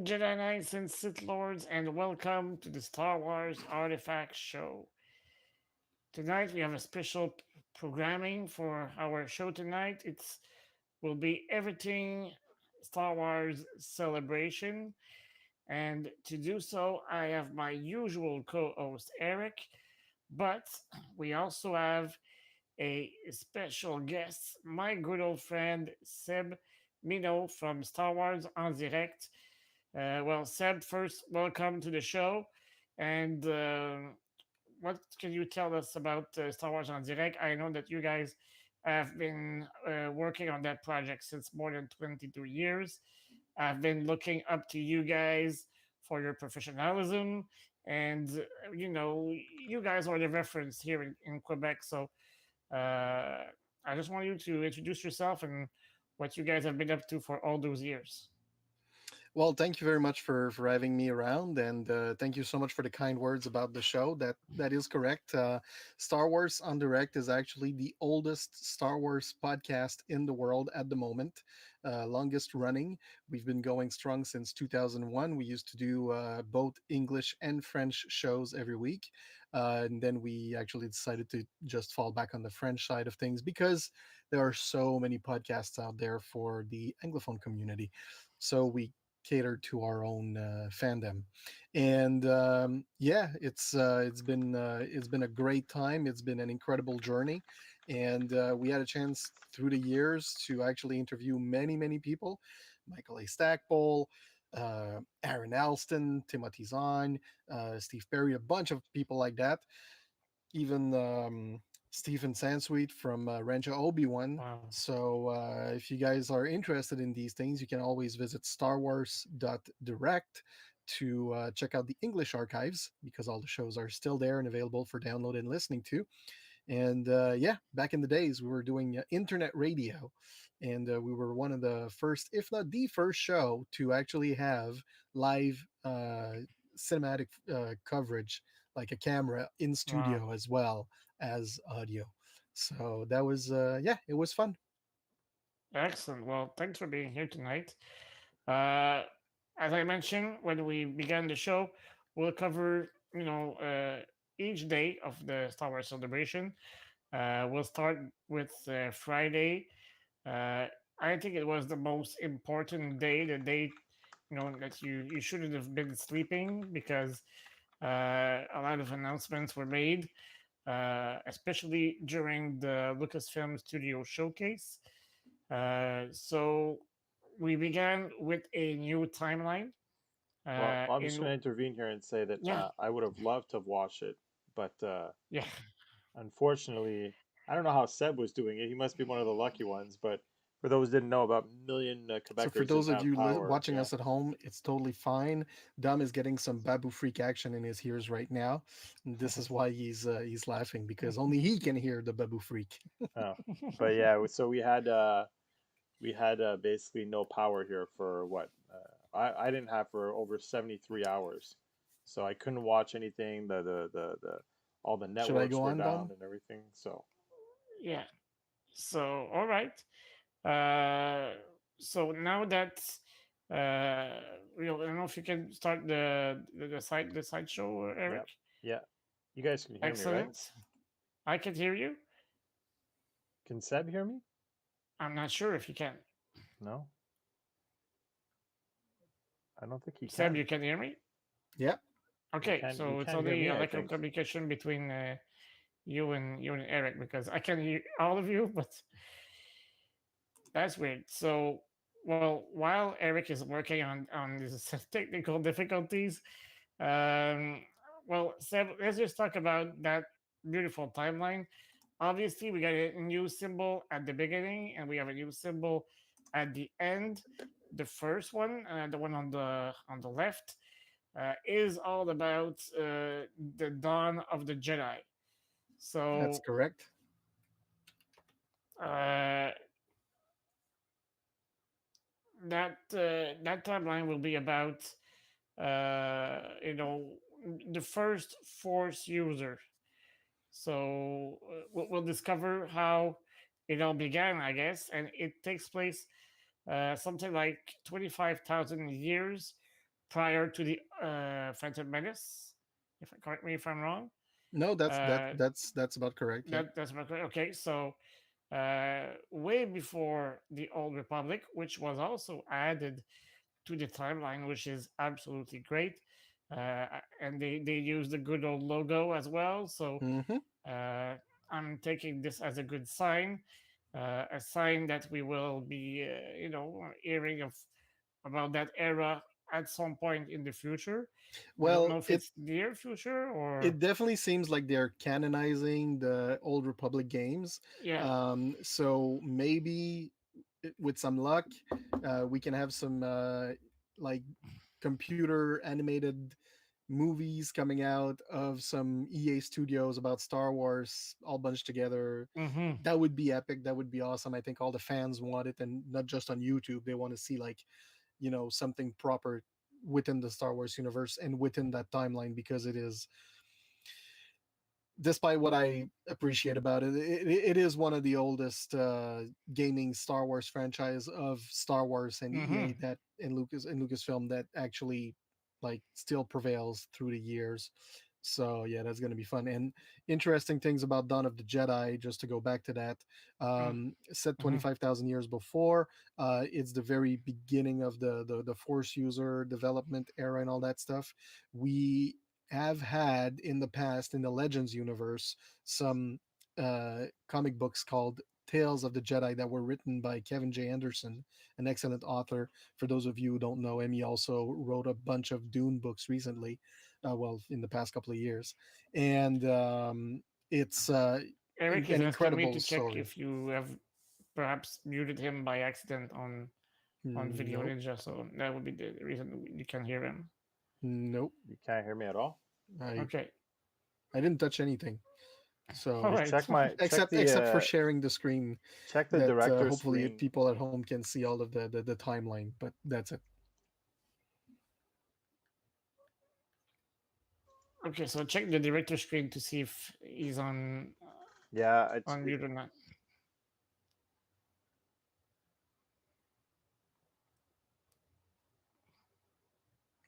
Jedi Knights and Sith Lords, and welcome to the Star Wars Artifacts show. Tonight we have a special programming for our show tonight. It's will be everything Star Wars celebration, and to do so, I have my usual co-host Eric, but we also have a special guest, my good old friend Seb Mino from Star Wars en direct. Seb, first, welcome to the show. And what can you tell us about Star Wars on Direct? I know that you guys have been working on that project since more than 22 years. I've been looking up to you guys for your professionalism. And, you guys are the reference here in Quebec. So I just want you to introduce yourself and what you guys have been up to for all those years. Well, thank you very much for having me around, and thank you so much for the kind words about the show. That is correct. Star Wars on Direct is actually the oldest Star Wars podcast in the world at the moment, longest running. We've been going strong since 2001. We used to do both English and French shows every week, and then we actually decided to just fall back on the French side of things because there are so many podcasts out there for the Anglophone community. So we cater to our own fandom, and yeah, it's been a great time. It's been an incredible journey, and we had a chance through the years to actually interview many people: Michael A. Stackpole, Aaron Alston, Timothy Zahn, Steve Perry, a bunch of people like that. Even Stephen Sansweet from Rancho Obi-Wan. Wow. So if you guys are interested in these things, you can always visit starwars.direct to check out the English archives because all the shows are still there and available for download and listening to. And yeah, back in the days, we were doing internet radio, and we were one of the first, if not the first show to actually have live cinematic coverage, like a camera in Wow. studio as well as audio. So that was, yeah, it was fun. Excellent. Well, thanks for being here tonight. Uh, as I mentioned when we began the show, we'll cover, each day of the Star Wars celebration. We'll start with Friday. Uh, I think it was the most important day, the day, that you shouldn't have been sleeping because a lot of announcements were made, especially during the Lucasfilm Studio showcase. So we began with a new timeline. Well, I'm just In going to intervene here and say that Yeah, I would have loved to have watched it, but yeah. unfortunately, I don't know how Seb was doing it. He must be one of the lucky ones. But for those who didn't know, about a million So for Quebecers those didn't of have you power. watching Yeah. us at home, it's totally fine. Dom is getting some Babu Freak action in his ears right now. And this is why he's laughing because only he can hear the Babu Freak. Oh, but yeah. So we had basically no power here for what I didn't have for over 73 hours, so I couldn't watch anything. The all the Should I networks go were on, down Dom? and everything. So Yeah. So all right. Uh, so now that I don't know if you can start the sideshow, yeah, Eric. yeah. You guys can hear me, right? Excellent. I can hear you. Can Seb hear me? I'm not sure if you can. No, I don't think he Seb, can. you can hear me. Yeah. He Okay, can. He so it's can't hear only me, I like a think. communication between you and Eric because I can hear all of you, but that's weird. So, well, while Eric is working on these technical difficulties, um, Seb, let's just talk about that beautiful timeline. Obviously, we got a new symbol at the beginning, and we have a new symbol at the end. The first one, the one on the left, is all about the dawn of the Jedi. That's So correct. uh, that timeline will be about the first Force user. So we'll discover how it all began, I guess, and it takes place something like 25,000 years prior to the Phantom Menace. If correct me if I'm wrong. No, Uh, that's about correct. Yep. that's my correct. Okay, so way before the Old Republic, which was also added to the timeline, which is absolutely great. And they use the good old logo as well. So Hmm. uh, I'm taking this as a good sign, a sign that we will be, hearing about that era at some point in the future. I don't Well, know if it's near future or it definitely seems like they're canonizing the old Republic games. yeah. So maybe with some luck, we can have some like computer animated movies coming out of some EA studios about Star Wars all bunched together. Mm-hmm. That would be epic. That would be awesome. I think all the fans want it, and not just on YouTube. They want to see like something proper within the Star Wars universe and within that timeline, because it is, despite what I appreciate about it, it is one of the oldest gaming Star Wars franchise of Star Wars and Mm-hmm. EA, that in Lucasfilm, that actually like still prevails through the years. So yeah, that's going to be fun. And interesting things about Dawn of the Jedi, just to go back to that, set Mm-hmm. 25,000 years before. It's the very beginning of the Force user development era and all that stuff. We have had in the past, in the Legends universe, some comic books called Tales of the Jedi that were written by Kevin J. Anderson, an excellent author. For those of you who don't know him, he also wrote a bunch of Dune books recently, well, in the past couple of years. And it's Eric is an asking me incredible to check story. if you have perhaps muted him by accident on Video Nope. Ninja, so that would be the reason you can hear him. Nope. You can't hear me at all. I Okay, I didn't touch anything. all So Just right. except for sharing the screen, check the that director hopefully screen. people at home can see all of the timeline, but that's it. Okay, so check the director screen to see if he's Yeah, it's on mute or not.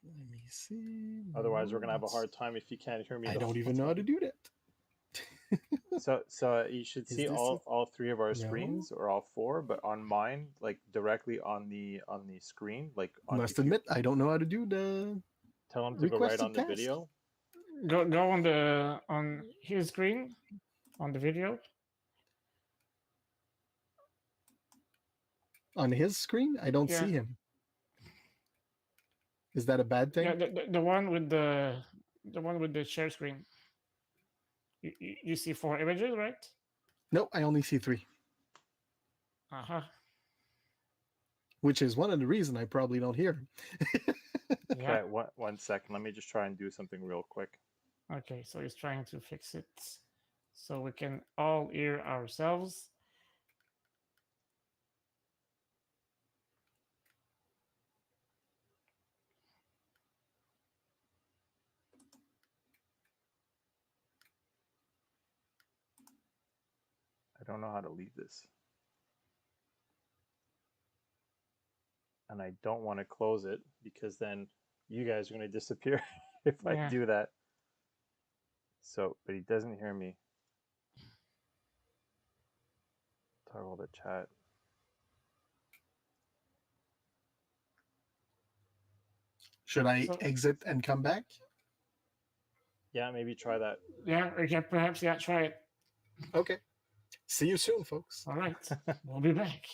Let me see. otherwise we're No, gonna have a it's, hard time if you can't hear me I the don't whole even know how to time. do that. So you should Is see this it? all three of our No. screens or all four, but on mine, like directly on the screen, like on Must if you admit, I don't know how to do the tell them to go right on requested the task video. Go on his screen on the video. on his screen. I don't Yeah, see him. Is that a bad yeah, thing? the one with the one with the share screen. You see four images, right? No, I only see three, Uh huh. which is one of the reasons I probably don't hear him. Yeah. Okay, one second. Let me just try and do something real quick. Okay, so he's trying to fix it so we can all hear ourselves. I don't know how to leave this, and I don't want to close it because then you guys are going to disappear if I Yeah. do that. So, but he doesn't hear me. Toggle the chat. Should I So exit and come back? Yeah, maybe try that. yeah, okay, perhaps yeah, try it. Okay. See you soon, folks. All right, we'll be back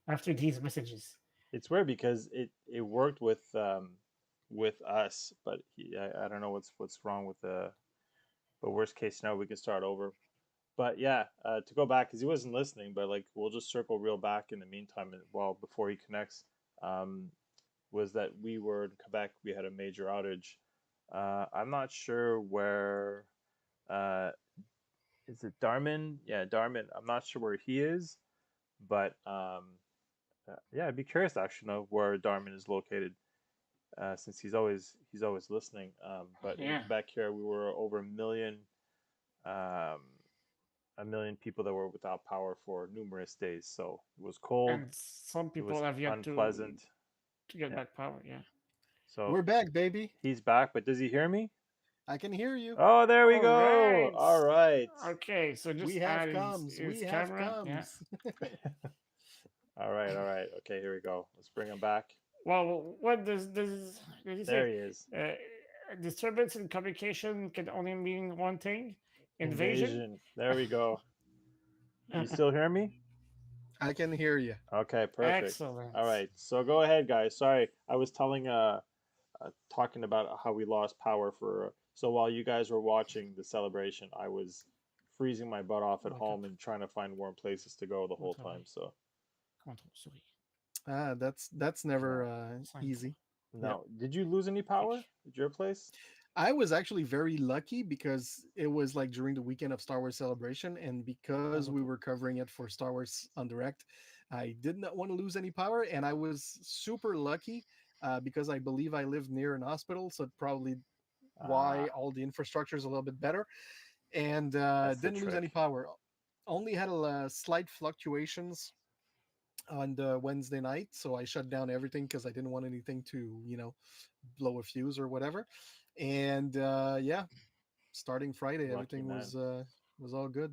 after these messages. It's weird because it worked with us, but I don't know what's wrong with the. But worst case scenario, we can start over. But yeah, to go back because he wasn't listening. But like we'll just circle real back in the meantime, well before he connects. Um, was that we were in Quebec? We had a major outage. I'm not sure where. Uh, is it Darman? Yeah, Darman. I'm not sure where he is, but yeah, I'd be curious to actually know where Darman is located, since he's always listening. But in Yeah, Quebec here, we were over um, a million people that were without power for numerous days. So it was cold, and some it people was have yet unpleasant. to get Yeah, back power. Yeah. So We're back, baby. he's back, but does he hear me? I can hear you. Oh, there we All go. right. All right. Okay, so We just have add comms. his We have camera. Yeah. comms. All right. All right. Okay, here we go. Let's bring him back. Well, what does he There say? he is. Uh, Disturbance in communication can only mean one thing: invasion. Invasion. There we go. You still hear me? I can hear you. Okay, perfect. All Excellent. right. So go ahead, guys. Sorry, I was talking about how we lost power for. So while you guys were watching the celebration, I was freezing my butt off at Wake up. home and trying to find warm places to go the Au whole time. travail. So Contrôle souris. That's yeah. never Cinq. easy. Yep. No, did you lose any power Fiche. at your place? I was actually very lucky because it was like during the weekend of Star Wars Celebration, and because En we were repos. covering it for Star Wars on Direct, I did not want to lose any power, and I was super lucky because I believe I live near an hospital, so probably why Ah, all the infrastructure is a little bit better, and that's the didn't lose any trick. power. Only had a slight fluctuations on the Wednesday night, so I shut down everything because I didn't want anything to, blow a fuse or whatever. And yeah, starting Friday, Lucky everything man. was all good.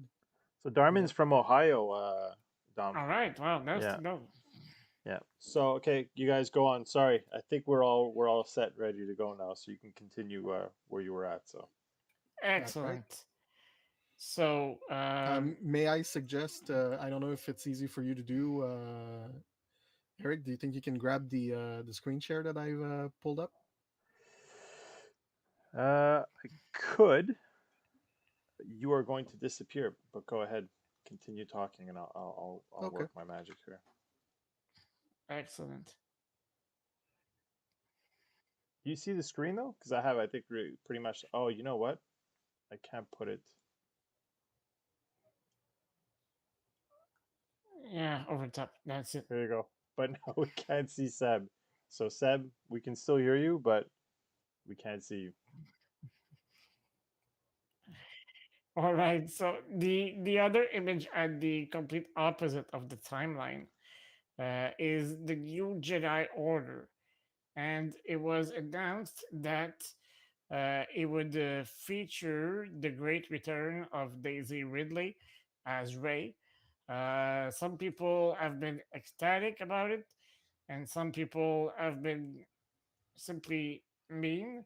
So Darmin's Yep. from Ohio, Dom. All right. Well, nice Yeah, to know. yeah. So okay, you guys go on. Sorry, I think we're all set, ready to go now. So you can continue where you were at. So All right. Excellent. So, May I suggest? I don't know if it's easy for you to do, Eric. Do you think you can grab the screen share that I've pulled up? I could. You are going to disappear, but go ahead, continue talking, and I'll Okay. work my magic here. excellent. Do you see the screen though? Because I think pretty much. Oh, you know what? I can't put it. Yeah, over the top. That's it. There you go. But now we can't see Seb. So Seb, we can still hear you, but we can't see you. All right. So the other image at the complete opposite of the timeline is the new Jedi Order, and it was announced that it would feature the great return of Daisy Ridley as Rey. Some people have been ecstatic about it, and some people have been simply mean.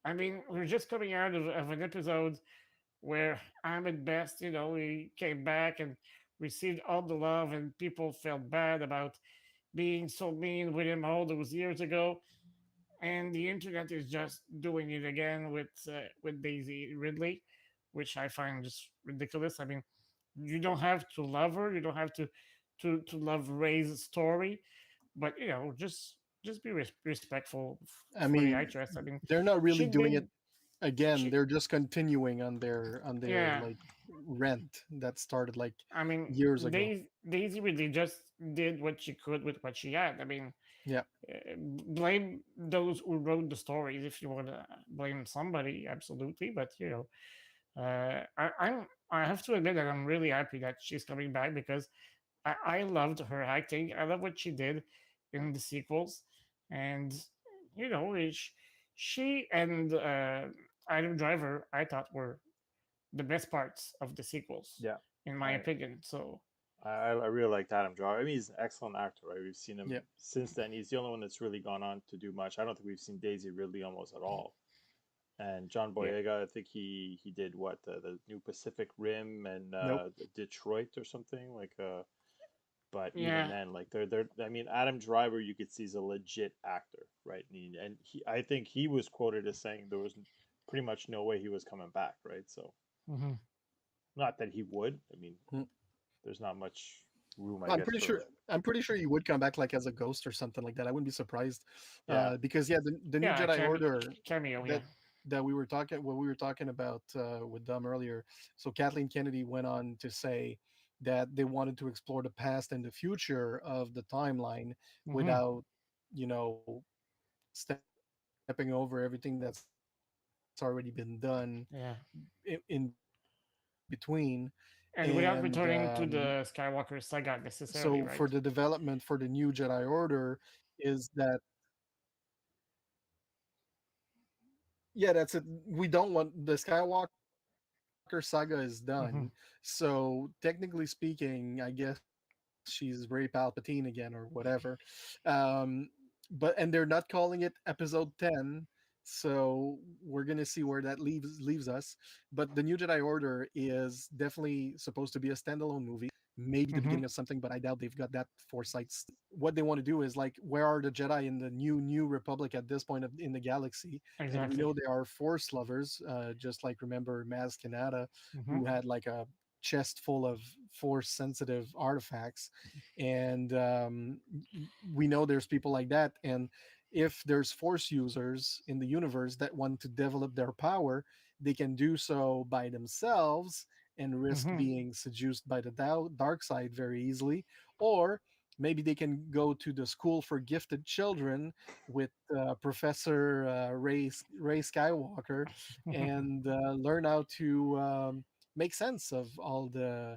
I mean, we're just coming out of an episode where Ahmed Best, he came back and received all the love, and people felt bad about being so mean with him all those years ago. And the internet is just doing it again with Daisy Ridley, which I find just ridiculous. I mean, you don't have to love her, you don't have to love Ray's story, but just be respectful I for the mean, actress. I mean, they're not really she doing it did again. she They're just continuing on their yeah. like rent that started like I mean, years ago. Daisy really just did what she could with what she had. I mean, Yeah. blame those who wrote the stories if you want to blame somebody, absolutely. But I have to admit that I'm really happy that she's coming back because I loved her acting. I love what she did in the sequels, and you know, she and Adam Driver I thought were the best parts of the sequels, Yeah, in my I opinion. So I really liked Adam Driver. I mean, he's an excellent actor, right? We've seen him Yeah. since then. He's the only one that's really gone on to do much. I don't think we've seen Daisy Ridley almost at all. And John yeah, Boyega, I think he did what the new Pacific Rim and Nope. Detroit or something like. But even yeah. then, like they're. I mean, Adam Driver, you could see is a legit actor, right? And I think he was quoted as saying there was pretty much no way he was coming back, right? So Hmm. not that he would. I mean, Mm. there's not much room, I I'm guess, pretty sure. for I'm pretty sure you would come back like as a ghost or something like that. I wouldn't be surprised, yeah. because yeah, the new Yeah, Jedi Order cameo. Yeah. that what we were talking about with Dom earlier. So Kathleen Kennedy went on to say that they wanted to explore the past and the future of the timeline Hmm. without, you know, stepping over everything that's already been done in Yeah. between, and And without returning to the Skywalker saga so necessarily, for the right? development for the new Jedi Order is that yeah, that's it. We don't want the Skywalker saga is done. Hmm. So technically speaking, I guess she's Ray Palpatine again or whatever. Um, but and they're not calling it Episode 10. So we're gonna see where that leaves us. But the New Jedi Order is definitely supposed to be a standalone movie, maybe the beginning Hmm. of something, but I doubt they've got that foresight still. What they want to do is like, where are the Jedi in the new Republic at this point in the galaxy? And we Exactly. know they are Force lovers, just like remember Maz Kanata, Hmm. who had like a chest full of Force sensitive artifacts, and we know there's people like that. And if there's Force users in the universe that want to develop their power, they can do so by themselves and risk Hmm. being seduced by the dark side very easily, or maybe they can go to the school for gifted children with Professor Ray Skywalker and learn how to make sense of all the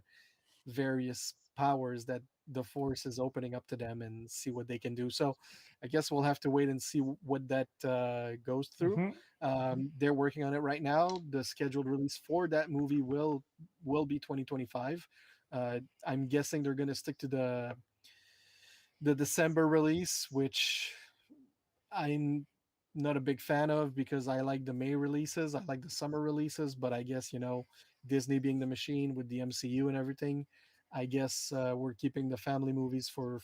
various powers that the force is opening up to them and see what they can do. So I guess we'll have to wait and see what that goes through. Hmm. They're working on it right now. The scheduled release for that movie will be 2025. I'm guessing they're going to stick to the December release, which I'm not a big fan of because I like the May releases. I like the summer releases, but I guess, Disney being the machine with the MCU and everything, I guess we're keeping the family movies for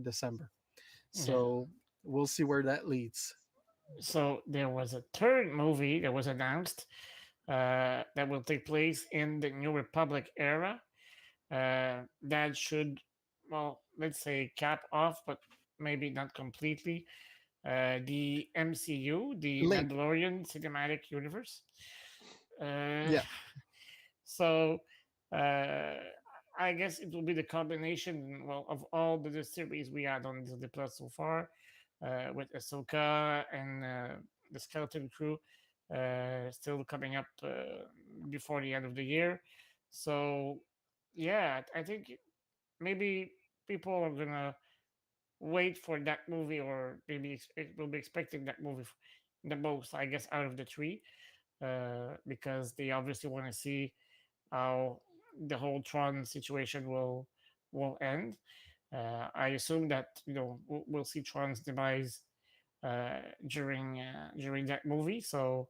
December. Yeah. So we'll see where that leads. So there was a third movie that was announced that will take place in the New Republic era. That should, well, let's say cap off, but maybe not completely. The MCU, the Link. Mandalorian Cinematic Universe. Uh, Yeah. so uh, I guess it will be the combination, well, of all the series we had on Disney Plus so far, with Ahsoka and the Skeleton Crew still coming up before the end of the year. So yeah, I think maybe people are gonna wait for that movie, or maybe will be expecting that movie the most, I guess, out of the three, because they obviously want to see how the whole Tron situation will end. I assume that we'll see Tron's demise during that movie, so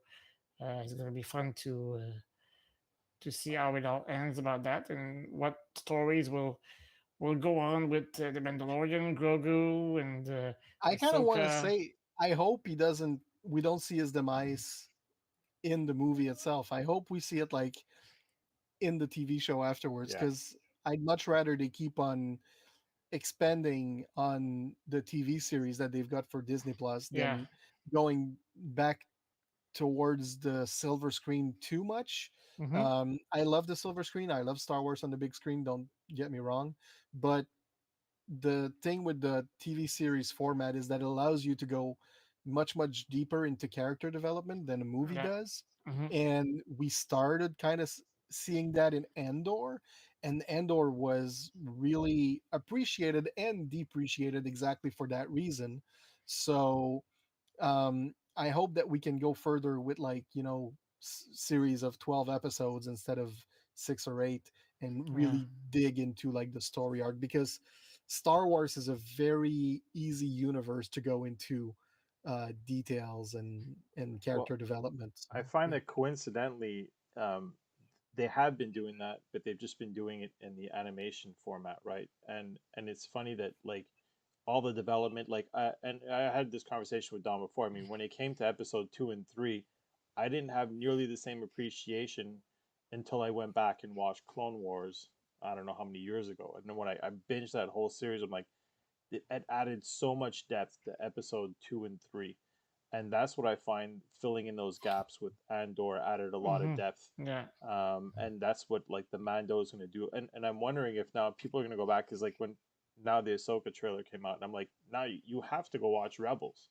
it's gonna be fun to see how it all ends about that and what stories will go on with the Mandalorian, Grogu, and I kind of want to Ahsoka. say, I hope we don't see his demise in the movie itself. I hope we see it like in the TV show afterwards, Yeah. because I'd much rather they keep on expanding on the TV series that they've got for Disney Plus Yeah. than going back towards the silver screen too much. Mm-hmm. I love the silver screen. I love Star Wars on the big screen. Don't get me wrong, but the thing with the TV series format is that it allows you to go much deeper into character development than a movie Yeah. does. Mm-hmm. And we started kind of seeing that in Andor, and Andor was really appreciated and depreciated exactly for that reason. So I hope that we can go further with like series of 12 episodes instead of 6 or 8, and Yeah. really dig into like the story arc, because Star Wars is a very easy universe to go into details and Well, character development. So I find yeah. that coincidentally, they have been doing that, but they've just been doing it in the animation format, right? And it's funny that like all the development, like and I had this conversation with Don before. I mean, when it came to episode 2 and 3, I didn't have nearly the same appreciation until I went back and watched Clone Wars. I don't know how many years ago, and then when I binged that whole series, I'm like, it added so much depth to episode 2 and 3, and that's what I find filling in those gaps with Andor added a lot of Mm-hmm. depth. Yeah. And that's what like the Mando is going to do. And I'm wondering if now people are going to go back, because like when now the Ahsoka trailer came out, and I'm like, now you have to go watch Rebels.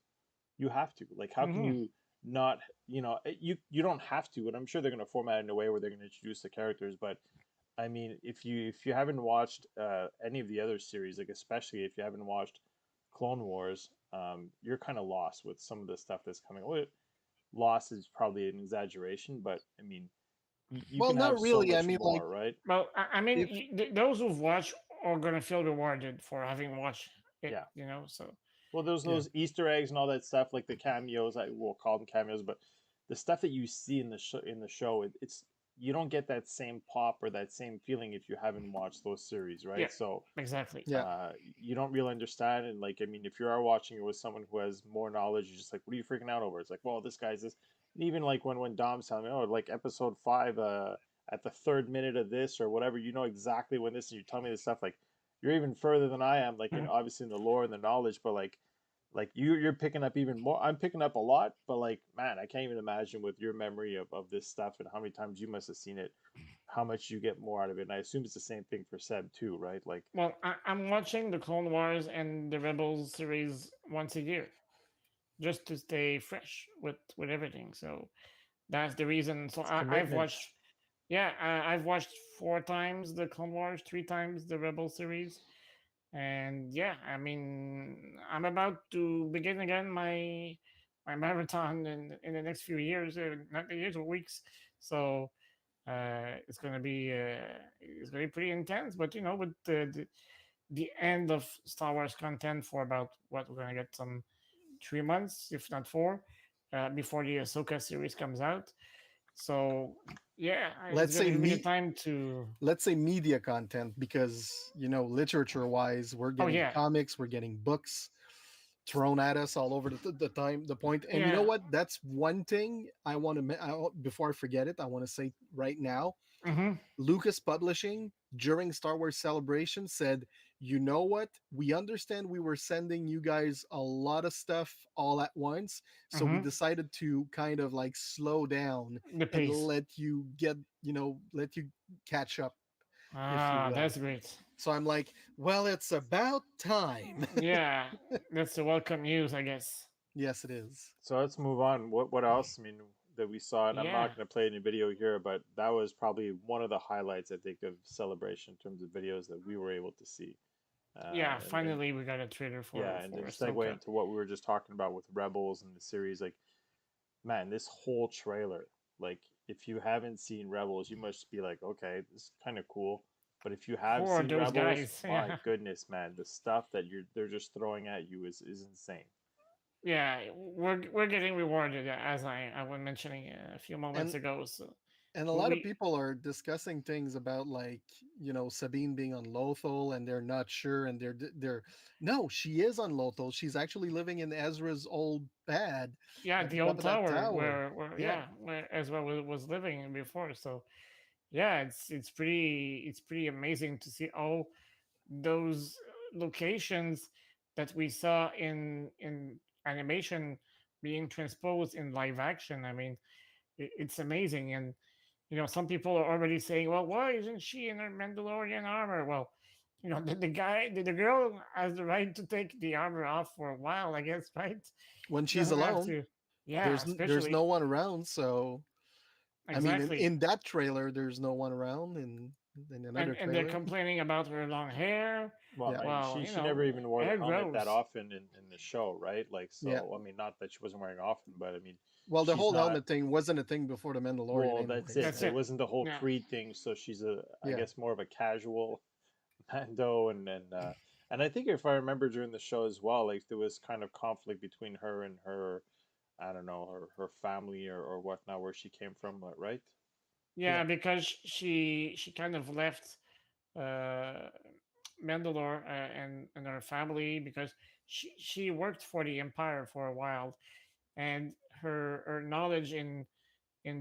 You have to. Like, how can Mm-hmm. you not? You don't have to, and I'm sure they're going to format it in a way where they're going to introduce the characters. But I mean, if you haven't watched any of the other series, like especially if you haven't watched Clone Wars, you're kind of lost with some of the stuff that's coming. lost is probably an exaggeration, but I mean, you Well, can have not so really. I much mean, like, more, right? Well, I mean, if those who've watched are gonna feel rewarded for having watched it. Yeah. So Well, there's yeah, those Easter eggs and all that stuff, like the cameos. I will call them cameos, but the stuff that you see in the show, it's you don't get that same pop or that same feeling if you haven't watched those series, yeah, right? So exactly. yeah. you don't really understand. And like, I mean, if you are watching it with someone who has more knowledge, you're just like, what are you freaking out over? It's like, well, this guy's this. And even like when Dom's telling me, oh, like episode 5, at the third minute of this or whatever, you know exactly when this, and you tell me this stuff. Like, you're even further than I am. Like, in Mhm. obviously in the lore and the knowledge, but like you're picking up even more. I'm picking up a lot, but like, man, I can't even imagine with your memory of this stuff and how many times you must have seen it, how much you get more out of it. And I assume it's the same thing for Seb too, right? Like, Well, I'm watching the Clone Wars and the Rebels series once a year just to stay fresh with everything. So that's the reason. So it's I've commitment. watched, yeah, I've watched 4 times the Clone Wars, 3 times the Rebel series, and yeah, I mean, I'm about to begin again my marathon in the next few years, not the years or weeks. So it's gonna be pretty intense. But with the end of Star Wars content for about what we're gonna get some 3 months, if not four, before the Ahsoka series comes out. So yeah, it's Let's gonna say give me the me. time to. Let's say media content, because literature wise, we're Oh getting yeah, comics, we're getting books thrown at us all over the time, the point. And you know yeah. what? That's one thing I want to, before I forget it, I want to say right now. Mm-hmm, Lucas Publishing, during Star Wars Celebration, said, you know what? We understand we were sending you guys a lot of stuff all at once. So we mm-hmm. decided to kind of like slow down The and pace. let you catch up, if you Ah, will. that's great. So I'm like, well, it's about time. Yeah, that's the welcome news, I guess. Yes, it is. So let's move on. What else? I mean, that we saw, and I'm Yeah, not going to play any video here, but that was probably one of the highlights I think of Celebration in terms of videos that we were able to see. yeah. And Finally, we got a trailer yeah, and for then segue Ahsoka. into what we were just talking about with Rebels and the series, like, man, this whole trailer, like, if you haven't seen Rebels, you must be like, okay, this is kind of cool. But if you Who have are seen those Rebels, guys? my Yeah, goodness, man, the stuff that they're just throwing at you is insane. yeah. We're getting rewarded, as I was mentioning a few moments And ago. So and a lot of we people are discussing things about, like, Sabine being on Lothal, and they're not sure, and they're no, she is on Lothal. She's actually living in Ezra's old pad yeah, at the the top old of that tower tower. where Yeah. yeah, where Ezra was living before. So yeah, it's pretty amazing to see all those locations that we saw in animation being transposed in live action. I mean, it's amazing. And some people are already saying, well, why isn't she in her Mandalorian armor? Well, the girl has the right to take the armor off for a while, I guess, right? When She she's doesn't have alone, to. Yeah, there's especially. no one around, so I mean, Exactly. in that trailer there's no one around, in and another and they're trailer. complaining about her long hair. Well, Yeah. and Well, she never even wore the hair helmet that grows. often in the show, right? Like, Yeah. so I mean, not that she wasn't wearing it often, but I mean, Well, the she's whole not. helmet thing wasn't a thing before the Mandalorian Well, that's anyway, it. That's so It it. wasn't the whole Yeah. Creed thing. So she's I yeah. guess, more of a casual Mando, and I think if I remember during the show as well, like there was kind of conflict between her and her, I don't know, her family or whatnot, where she came from, right? Yeah. Yeah, because she kind of left uh, Mandalore and her family because she worked for the Empire for a while, and her knowledge in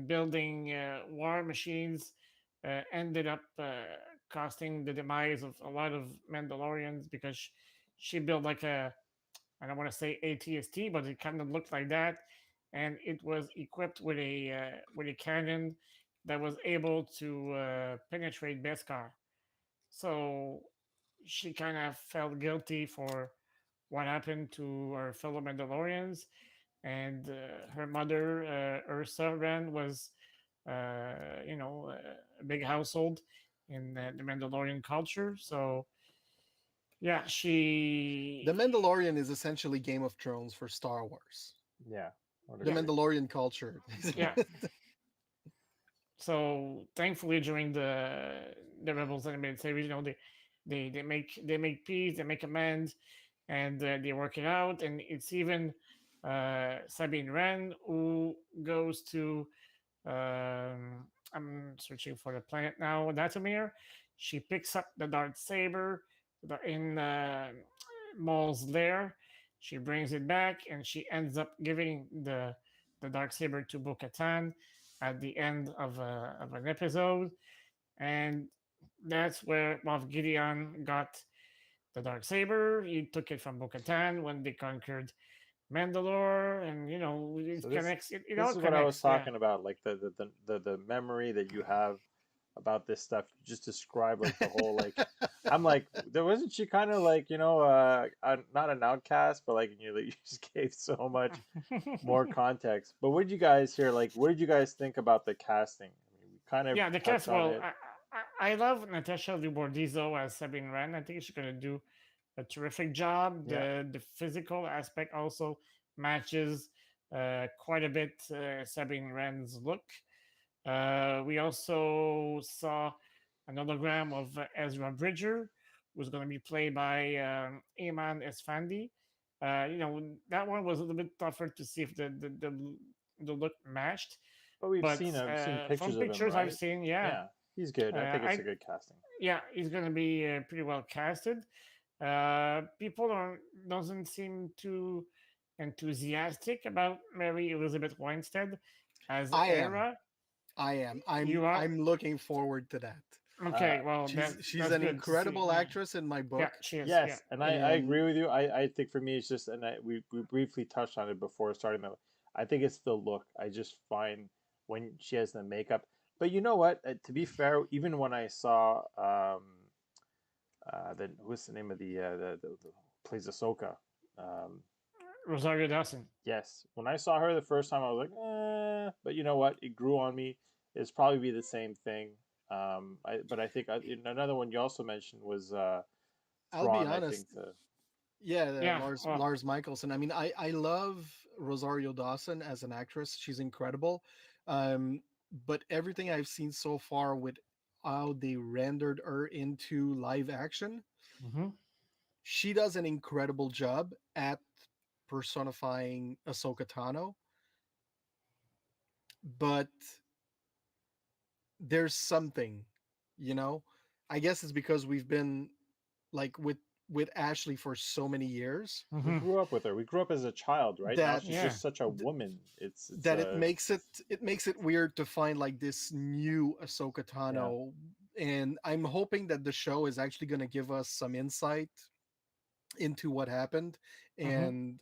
building war machines ended up costing the demise of a lot of Mandalorians because she built like a, I don't want to say ATST, but it kind of looked like that, and it was equipped with a cannon that was able to penetrate Beskar. So she kind of felt guilty for what happened to her fellow Mandalorians, and her mother, Ursa Ren, was, a big household in the Mandalorian culture. So yeah, The she Mandalorian is essentially Game of Thrones for Star Wars. Yeah. What a The Yeah, treat. Mandalorian culture. yeah. So thankfully, during the Rebels animated series, they make peace, they make amends, and they work it out. And it's even Sabine Wren who goes to I'm searching for the planet now. Datomir. She picks up the dark saber in Maul's lair. She brings it back, and she ends up giving the dark saber to Bo-Katan at the end of an episode, and that's where Moff Gideon got the dark saber. He took it from Bo-Katan when they conquered Mandalore, and it So this connects. It this all is what I was connects. Yeah. talking about, like the memory that you have about this stuff. You just describe like the whole like. I'm like, there wasn't she kind of like not an outcast, but like you just gave so much more context. But what did you guys hear? Like, what did you guys think about the casting? I mean, we kind of Yeah, the cast. touched on Well, it. I love Natasha Libordizo as Sabine Wren. I think she's gonna do a terrific job. Yeah, The physical aspect also matches quite a bit Sabine Wren's look. We also saw an hologram of Ezra Bridger, who's going to be played by Ayman Esfandi. That one was a little bit tougher to see if the look matched, but but we've seen from pictures of him, pictures I've right? seen, yeah, Yeah, he's good. I think it's I a good casting. yeah, he's going to be pretty well casted. People doesn't seem too enthusiastic about Mary Elizabeth Winstead as I am. Era. I am. You are I'm looking forward to that. Uh, okay. Well, She's that's an good to see. incredible actress in my Yeah, book, she is. Yeah. Yes, and I and agree with you. I think for me it's just we briefly touched on it before starting the I think it's the look. I just find when she has the makeup. But you know what? To be fair, even when I saw the what's the name of the plays Ahsoka, um Rosario Dawson. yes, when I saw her the first time I was like, but you know what? It grew on me. It's probably be the same thing. But I think another one you also mentioned was I'll be Thrawn. I honest. think the Yeah, Yeah. Well. Lars Michelson. I mean, I love Rosario Dawson as an actress. She's incredible. Um, but everything I've seen so far with how they rendered her into live action, Mhm. she does an incredible job at personifying Ahsoka Tano. But there's something, you know. I guess it's because we've been like with Ashley for so many years we Mhm. grew up with her. We grew up as a child, right? Now that she's Yeah. just such a woman. It's that it makes it weird to find like this new Ahsoka yeah. Tano, and I'm hoping that the show is actually going to give us some insight into what happened Mhm. and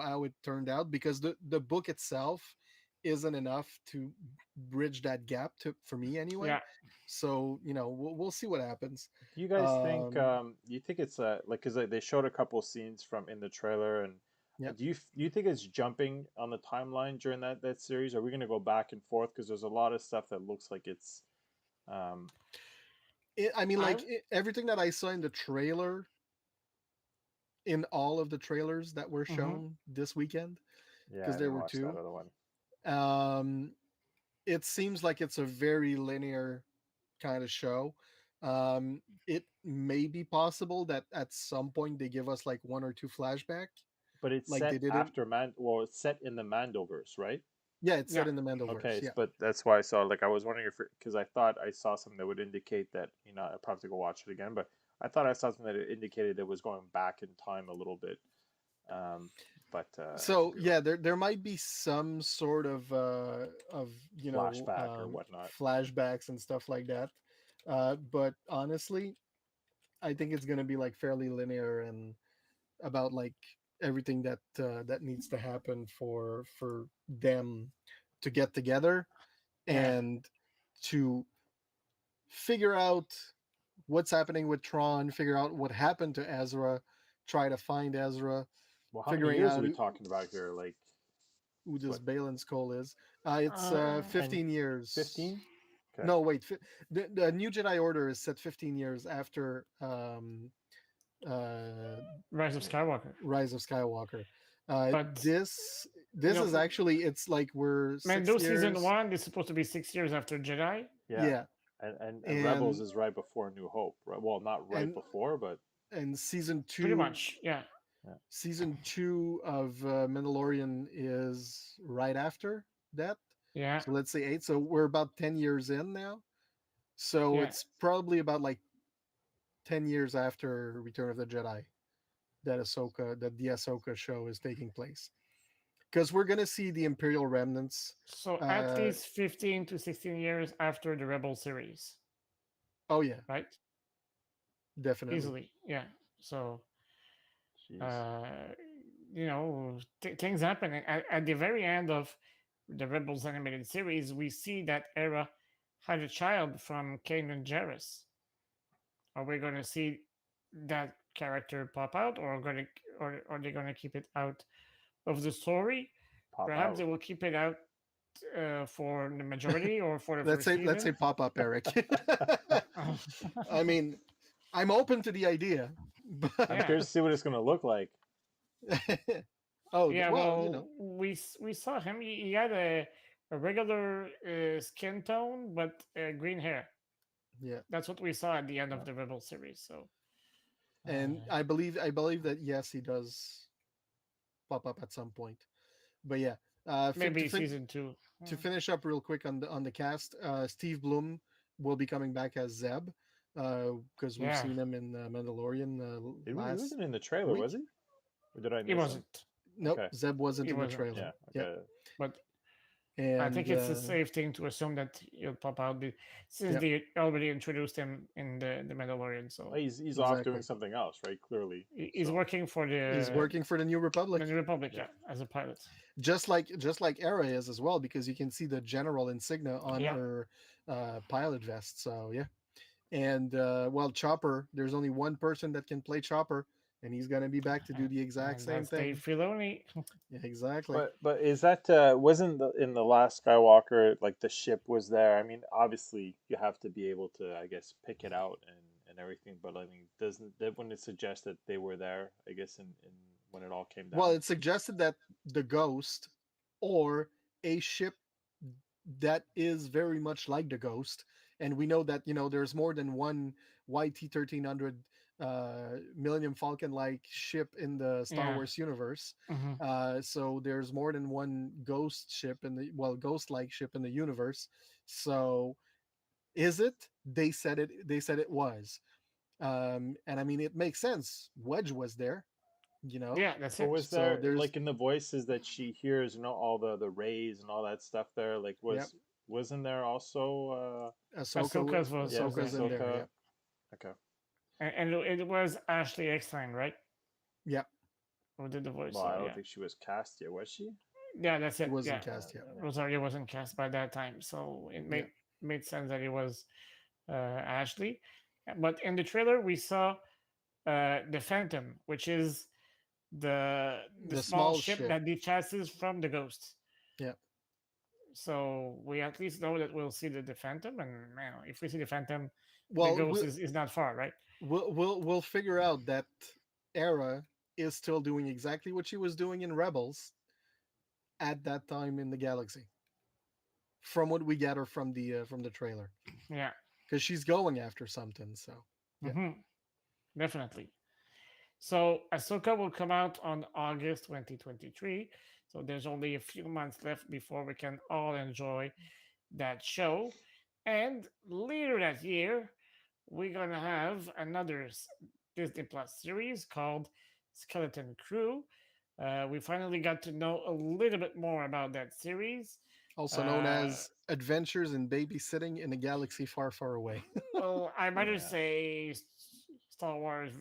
how it turned out, because the book itself isn't enough to bridge that gap to for me anyway. Yeah. So we'll see what happens. Do you guys think um you think it's like because they showed a couple scenes from in the trailer and yeah. do you think it's jumping on the timeline during that series? Are we going to go back and forth because there's a lot of stuff that looks like it's um I mean, I. like everything that I saw in the trailer, in all of the trailers that were Mhm. shown this weekend, yeah, because I there didn't were watch that two. other one. um it seems like it's a very linear kind of show. It may be possible that at some point they give us like one or two flashback, But it's like they set did in. after well, it's set in the Mandoverse, right? Yeah, it's Yeah. set in the Okay, Mandoverse. Yeah. but that's why I saw like I was wondering if because I thought I saw something that would indicate that I probably have to go watch it again, but I thought I saw something that it indicated it was going back in time a little bit. Um, but I could So be wrong. yeah, there might be some sort of Flashback or whatnot. flashbacks and stuff like that. But honestly, I think it's gonna be like fairly linear and about like everything that needs to happen for them to get together Yeah. and to figure out what's happening with Tron, figure out what happened to Ezra, try to find Ezra, Well, how many figuring years are out we talking about here? Like who this what, Balin's Cole is. It's Uh. 10, 15 years. 15? Okay. No, wait. The New Jedi Order is set 15 years after uh, Rise of Skywalker. Rise of Skywalker. Uh, But you this know, is actually, it's like we're six Mando season years. one is supposed to be 6 years after Jedi. Yeah, Yeah, and Rebels and is right before New Hope. Right? Well, not right and before, but and Pretty much, yeah, yeah. season two of Mandalorian is right after that. yeah, So let's say eight. So we're about 10 years in now. So yeah. it's probably about like 10 years after Return of the Jedi that the Ahsoka show is taking place. Because we're gonna see the Imperial remnants. So at Uh, least 15 to 16 years after the Rebel series, oh yeah, right? definitely. Easily, yeah. So Jeez. uh, things happen at the very end of the Rebels animated series. We see that Era had a child from Kanan Jarrus. Are we going to see that character pop out, or or are they going to keep it out of the story? Pop Perhaps out. they will keep it out for the majority or for the let's first say let's say season. pop up, Eric. I mean, I'm open to the idea, I'm Yeah, curious to see what it's going to look like. oh yeah. well, Well, we saw him. He had a regular skin tone, but green hair. yeah. That's what we saw at the end Uh, of the Rebel series. So And uh, I believe that yes, he does pop up at some point. But yeah, maybe season two. to Hmm. finish up real quick on the cast, Steve Bloom will be coming back as Zeb, because we've Yeah, seen him in Mandalorian he last wasn't in the trailer, was week. he? Or did I he miss him? wasn't. Nope, Okay. Zeb wasn't He in the wasn't. trailer. Yeah. Yep, Okay. But I think and it's a safe thing to assume that he'll pop out since yep, they already introduced him in the Mandalorian. Well, So he's off doing exactly. something else, right? Clearly. he's So working for He's the working for the New Republic, Republic, yeah. yeah, as a pilot. just like Era is as well, because you can see the general insignia on Yeah, her pilot vest. So yeah. And well, Chopper, there's only one person that can play Chopper, and he's gonna be back to do the exact and same that's Dave thing. Filoni. Yeah, exactly. But is that wasn't in the last Skywalker like the ship was there? I mean, obviously you have to be able to, I guess, pick it out and everything. But I mean, doesn't that wouldn't it suggest that they were there? I guess in when it all came Well, down. it suggested that the Ghost, or a ship that is very much like the Ghost, and we know that there's more than one YT-1300 Millennium Falcon like ship in the Star Yeah. Wars universe. Hmm. So there's more than one Ghost ship Ghost like ship in the universe. So is it? They said it was. And I mean, it makes sense. Wedge was there, you know. Yeah, that's But it. was So there there's like in the voices that she hears, all the rays and all that stuff there? Like yep. wasn't there also Ahsoka's was yes, Ahsoka's there, in there. Ahsoka? Yep. Okay. and it was Ashley Eckstein, right? Yep. Who did the voice? Well, So I don't yeah, think she was cast yet, was she? yeah, that's She it. wasn't Yeah, cast yet. Yeah. Rosario wasn't cast by that time, so it Yeah. made sense that it was Ashley. But in the trailer, we saw the Phantom, which is the The small small ship ship. that detaches from the Ghost. Yeah. So we at least know that we'll see the Phantom, and if we see the Phantom, the Well, Ghost is not far, right? we'll figure out that Era is still doing exactly what she was doing in Rebels at that time in the galaxy, from what we gather from the trailer, Yeah. because she's going after something. So yeah. Hmm. Definitely. So Ahsoka will come out on August 2023. So there's only a few months left before we can all enjoy that show. And later that year, we're gonna have another Disney Plus series called Skeleton Crew. We finally got to know a little bit more about that series. Also known Uh, as Adventures in Babysitting in a Galaxy Far, Far Away. well, I might Yeah. say Star Wars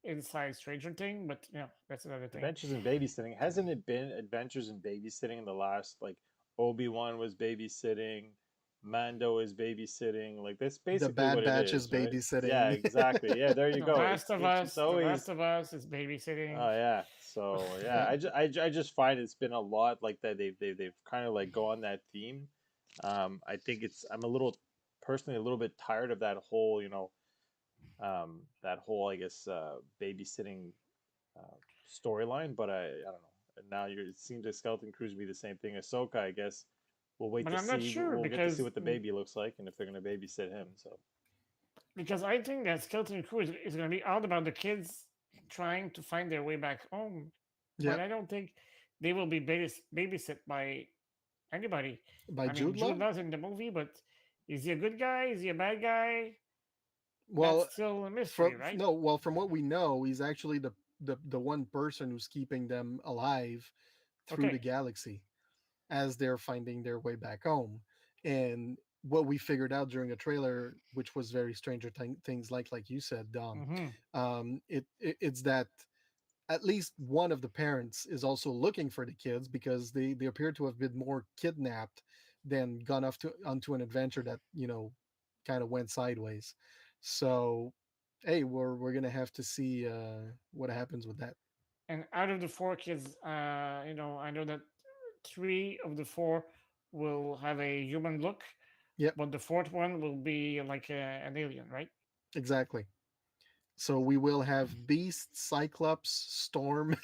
inside Stranger Thing, but that's another thing. Adventures in Babysitting. Hasn't it been Adventures in Babysitting in the last like Obi-Wan was babysitting, Mando is babysitting. Like that's The basically Bad what it Batch is is, right? Yeah, babysitting. exactly. Yeah, there you The go. Last of It's Us, The always Last of Us is babysitting. oh yeah. So yeah, Yeah. I just find it's been a lot like that. They've kind of like go on that theme. I think it's I'm a little personally a little bit tired of that whole that whole I guess babysitting uh, storyline. But I don't know. and now it seems like Skeleton Crew's be the same thing. Ahsoka, I guess, we'll wait but to I'm not see. sure We'll get to see because what the baby looks like and if they're going to babysit him. So I think that Skeleton Crew is going to be all about the kids trying to find their way back home. But Yep. I don't think they will be babysit by anybody. By I mean, Jude Jude Law. Law's in the movie, but is he a good guy? Is he a bad guy? That's Well, still a mystery, right? from what we know, he's actually the one person who's keeping them alive through the Okay. galaxy as they're finding their way back home. And what we figured out during the trailer, which was very Things like you said, Dom, Mm-hmm. it's that at least one of the parents is also looking for the kids because they appear to have been more kidnapped than gone off onto an adventure that kind of went sideways. So hey, we're gonna have to see what happens with that. And out of the four kids, I know that three of the four will have a human look, Yep, but the fourth one will be like an alien, right? exactly. So we will have Beast, Cyclops, Storm,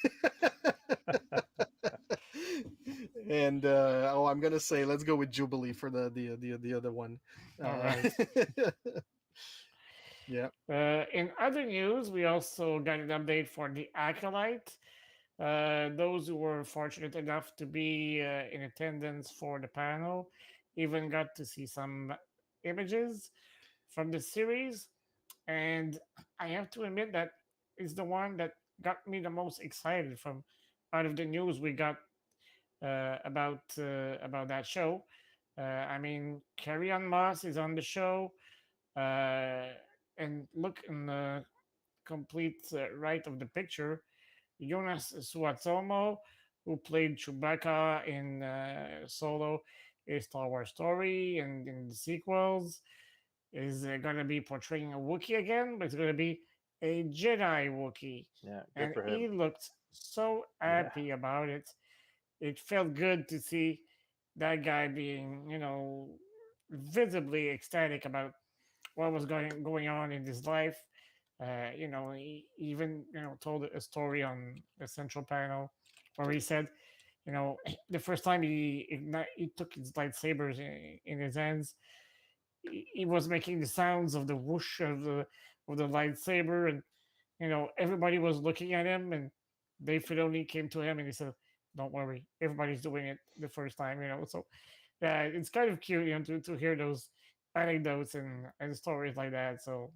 and I'm gonna say let's go with Jubilee for the other one. All Uh, right. yeah, In other news, we also got an update for the Acolyte. Those who were fortunate enough to be in attendance for the panel even got to see some images from the series. And I have to admit that is the one that got me the most excited from out of the news we got about that show. I mean, Carrie Ann Moss is on the show, uh, and look in the complete right of the picture, Jonas Suatsomo, who played Chewbacca in Solo, A Star Wars Story, and in the sequels, is going to be portraying a Wookiee again, but it's going to be a Jedi Wookiee. yeah, good And for him. he looked so Yeah, happy about it. It felt good to see that guy being, visibly ecstatic about what was going on in his life. He even told a story on the central panel where he said, the first time he took his lightsabers in his hands, he was making the sounds of the whoosh of the lightsaber, and everybody was looking at him, and Dave Filoni came to him and he said, "Don't worry, everybody's doing it the first time." So yeah, it's kind of cute, to hear those anecdotes and stories like that. So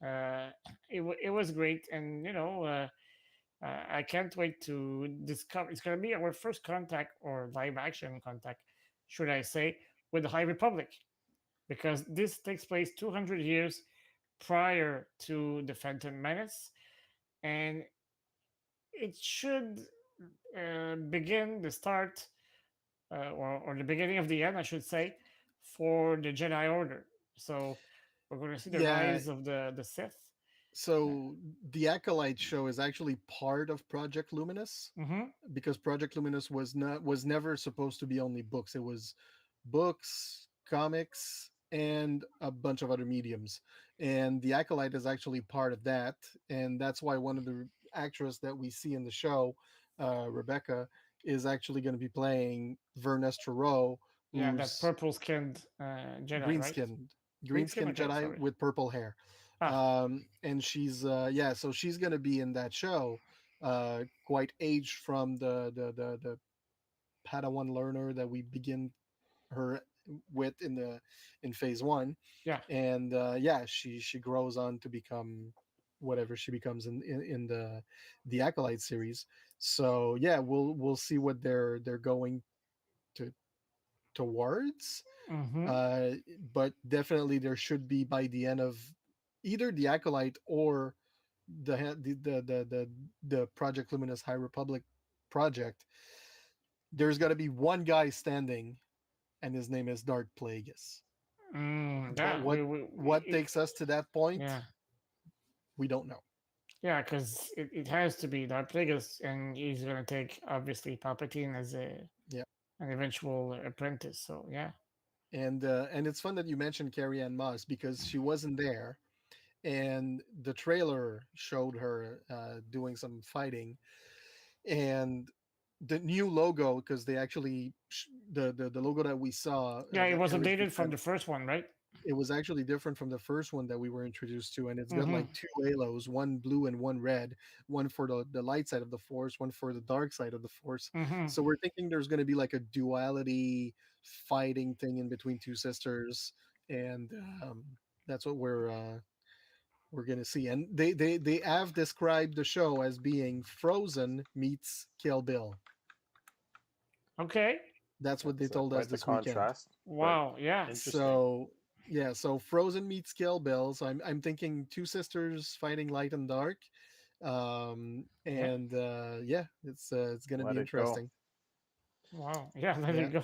uh, it was great, and I can't wait to discover. It's going to be our first contact or live action contact, should I say, with the High Republic, because this takes place 200 years prior to the Phantom Menace, and it should begin the start, or the beginning of the end, I should say, for the Jedi Order. So we're going to see the yeah. rise of the Sith. So the Acolyte show is actually part of Project Luminous Mm-hmm. because Project Luminous was never supposed to be only books. It was books, comics, and a bunch of other mediums. And the Acolyte is actually part of that, and that's why one of the actresses that we see in the show, Rebecca, is actually going to be playing Vernestra Rowe, Yeah, that who's purple skinned Jedi, green right? skinned, Green skin. Okay, Jedi sorry. with purple hair. Ah, And she's so she's going to be in that show, quite aged from the Padawan learner that we begin her with in phase one. yeah. And she grows on to become whatever she becomes in the Acolyte series. So yeah, we'll see what they're going to towards. Mm-hmm. uh but definitely there should be, by the end of either the Acolyte or the Project Luminous High Republic project, there's got to be one guy standing, and his name is Darth Plagueis. But Yeah, what takes us to that point, yeah, we don't know. yeah, because it has to be Darth Plagueis, and he's gonna take obviously Palpatine as Yeah. an eventual apprentice. So yeah. And it's fun that you mentioned Carrie Ann Moss because she wasn't there, and the trailer showed her doing some fighting, and the new logo, because they actually the logo that we saw Yeah, it that was Eric updated from presented, the first one, right? it was actually different from the first one that we were introduced to, and it's got Mm-hmm. like two halos, one blue and one red, one for the light side of the force, one for the dark side of the force. Mm-hmm. So we're thinking there's going to be like a duality fighting thing in between two sisters, and that's what we're going to see. And they have described the show as being Frozen meets Kill Bill. Okay. That's what they That's told us quite the this weekend. contrast, but Wow. Yeah. interesting. So yeah, so Frozen meets Kill Bill. So I'm thinking two sisters fighting light and dark, Yeah. and yeah, it's gonna Let be it go. interesting. Wow. Yeah. Let Yeah, it go.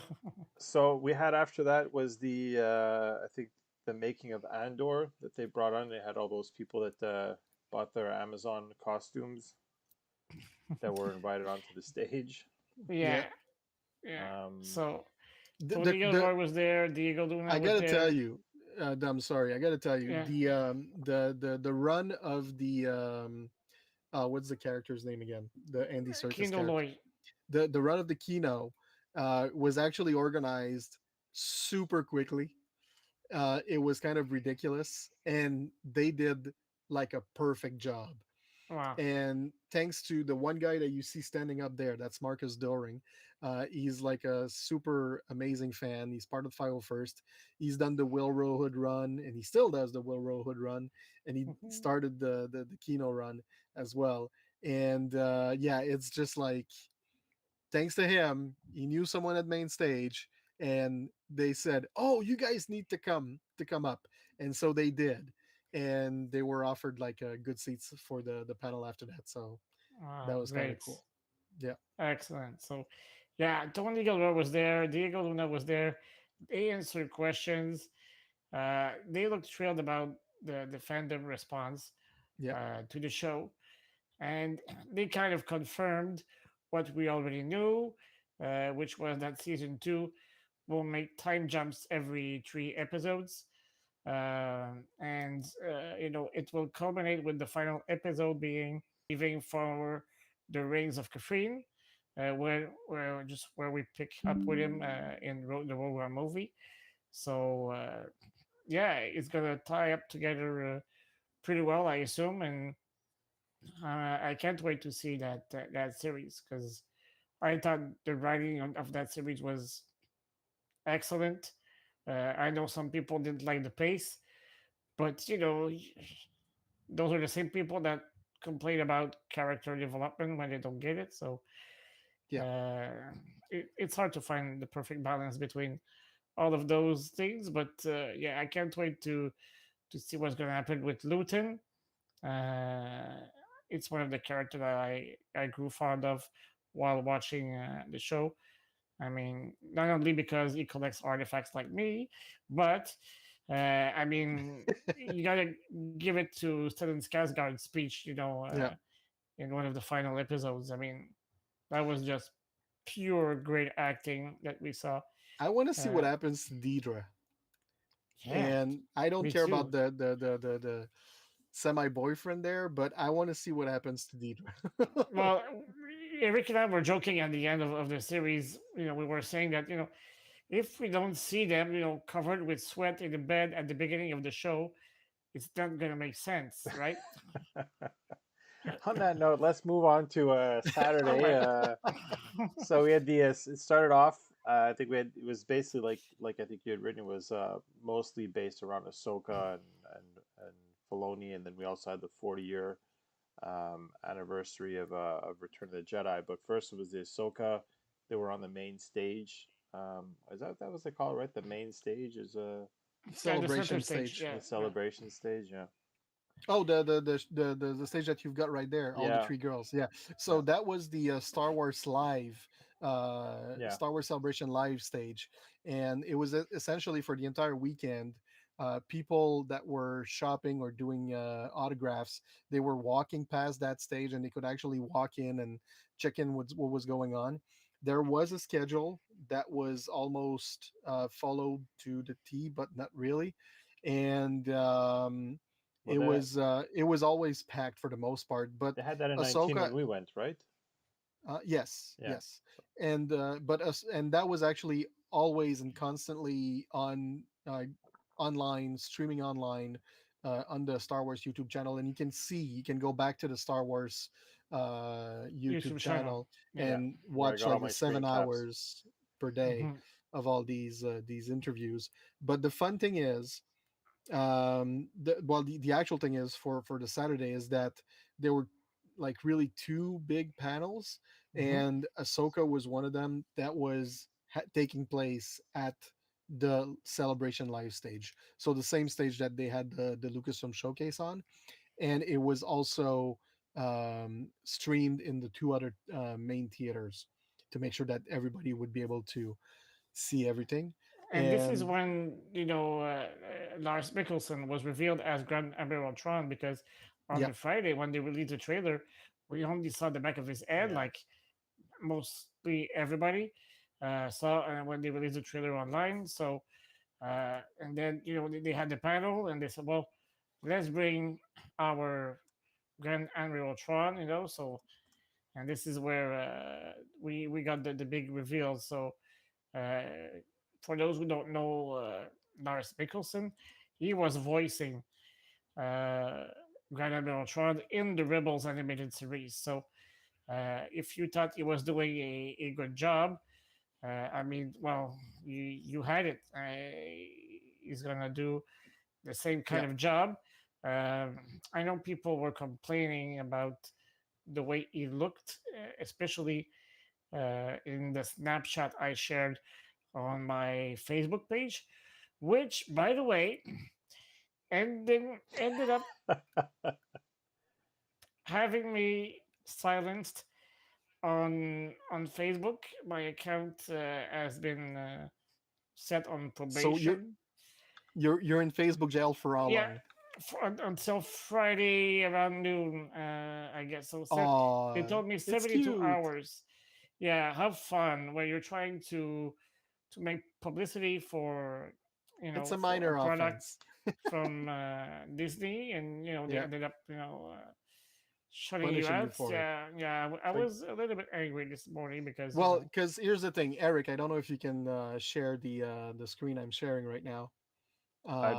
So we had after that was the I think the making of Andor that they brought on. They had all those people that bought their Amazon costumes that were invited onto the stage. yeah. Yeah. Yeah. Um, So Tony The Gilroy was there. Diego Luna I was gotta tell there. you, I'm sorry, I gotta tell you Yeah. the run of the what's the character's name again? The Andy Circus Kino character. Loy. The run of the Kino was actually organized super quickly. It was kind of ridiculous, and they did like a perfect job. Wow. And thanks to the one guy that you see standing up there, that's Marcus Doring. He's like a super amazing fan. He's part of 501st. He's done the Will Hood run, and he still does the Will Hood run, and he Mhm. started the Kino run as well. And yeah, it's just like thanks to him, he knew someone at main stage, and they said, "Oh, you guys need to come up," and so they did, and they were offered like good seats for the panel after that. So that Wow. was kind of Great. cool. Yeah, Excellent. So, yeah, Tony Gilroy was there. Diego Luna was there. They answered questions. They looked thrilled about the fandom response yeah, to the show, and they kind of confirmed what we already knew, which was that season two will make time jumps every 3 episodes. And it will culminate with the final episode being leaving for the Rings of Catherine, where we pick up with him in the World War movie. So yeah, it's gonna tie up together pretty well, I assume, and I can't wait to see that series because I thought the writing of that series was excellent. I know some people didn't like the pace, but those are the same people that complain about character development when they don't get it. So yeah, uh, it's hard to find the perfect balance between all of those things. But yeah, I can't wait to see what's going to happen with Luton. Uh, it's one of the characters that I grew fond of while watching the show. I mean, not only because he collects artifacts like me, but I mean, you gotta give it to Stellan Skarsgård's speech, yeah. in one of the final episodes. I mean, that was just pure great acting that we saw. I want to see what Uh, happens to Deidre, yeah, and I don't me care about too. the semi boyfriend there, but I want to see what happens to Deidre. Well, Eric and I were joking at the end of the series. We were saying that if we don't see them, covered with sweat in the bed at the beginning of the show, it's not gonna make sense, right? on that note, let's move on to All Saturday. right. So we had the it started off. I think we had it was basically like I think you had written it was mostly based around Ahsoka and Filoni, and then we also had the 40-year anniversary of Return of the Jedi. But first it was the Ahsoka. They were on the main stage. Is that was they call it, right? The main stage is Yeah, the center Celebration stage. stage. Yeah, the yeah. celebration stage. Yeah, Oh, the stage that you've got right there, all the yeah, three girls. Yeah. yeah, So that was the Star Wars Live, yeah. Star Wars Celebration Live stage, and it was essentially for the entire weekend. People that were shopping or doing autographs, they were walking past that stage, and they could actually walk in and check in with what was going on. There was a schedule that was almost followed to the T, but not really, and Well, they it was always packed for the most part. But they had that in 19 Ahsoka, when we went, right? Yes, Yeah. yes, and but us, and that was actually always and constantly on online, streaming online on the Star Wars YouTube channel, and you can go back to the Star Wars YouTube YouTube channel. channel Yeah. Yeah. and Where I watch got all like the my seven screen caps. hours per day Hmm. of all these interviews. But the fun thing is, the actual thing is for the Saturday is that there were like really two big panels, Hmm. and Ahsoka was one of them that was taking place at the Celebration Live stage, so the same stage that they had the Lucasfilm showcase on, and it was also streamed in the two other main theaters to make sure that everybody would be able to see everything. And this is And when Lars Mikkelsen was revealed as Grand Admiral Tron, because on yeah, the Friday when they released the trailer, we only saw the back of his head, Yeah. like mostly everybody saw when they released the trailer online. So and then they had the panel and they said, well, let's bring our Grand Admiral Tron, so and this is where we got the big reveal. So uh, for those who don't know Lars Mikkelsen, he was voicing uh, Grand Admiral Tron in the Rebels animated series. So if you thought he was doing a good job, I mean, well, you had it. He's gonna do the same kind yeah. of job. I know people were complaining about the way he looked, especially in the snapshot I shared on my Facebook page, which, by the way, ended up having me silenced on Facebook. My account has been set on So probation. you're in Facebook jail for how Yeah, long? until Friday around noon, I guess. So they Oh, told me it's 72 cute. hours. Yeah, have fun when you're trying to make publicity for It's a for a minor product offense. from Disney, and they Yeah, ended up shutting you punishing you out. for it. Yeah, yeah. I Like, was a little bit angry this morning because well, because here's the thing, Eric. I don't know if you can share the screen I'm sharing right now. I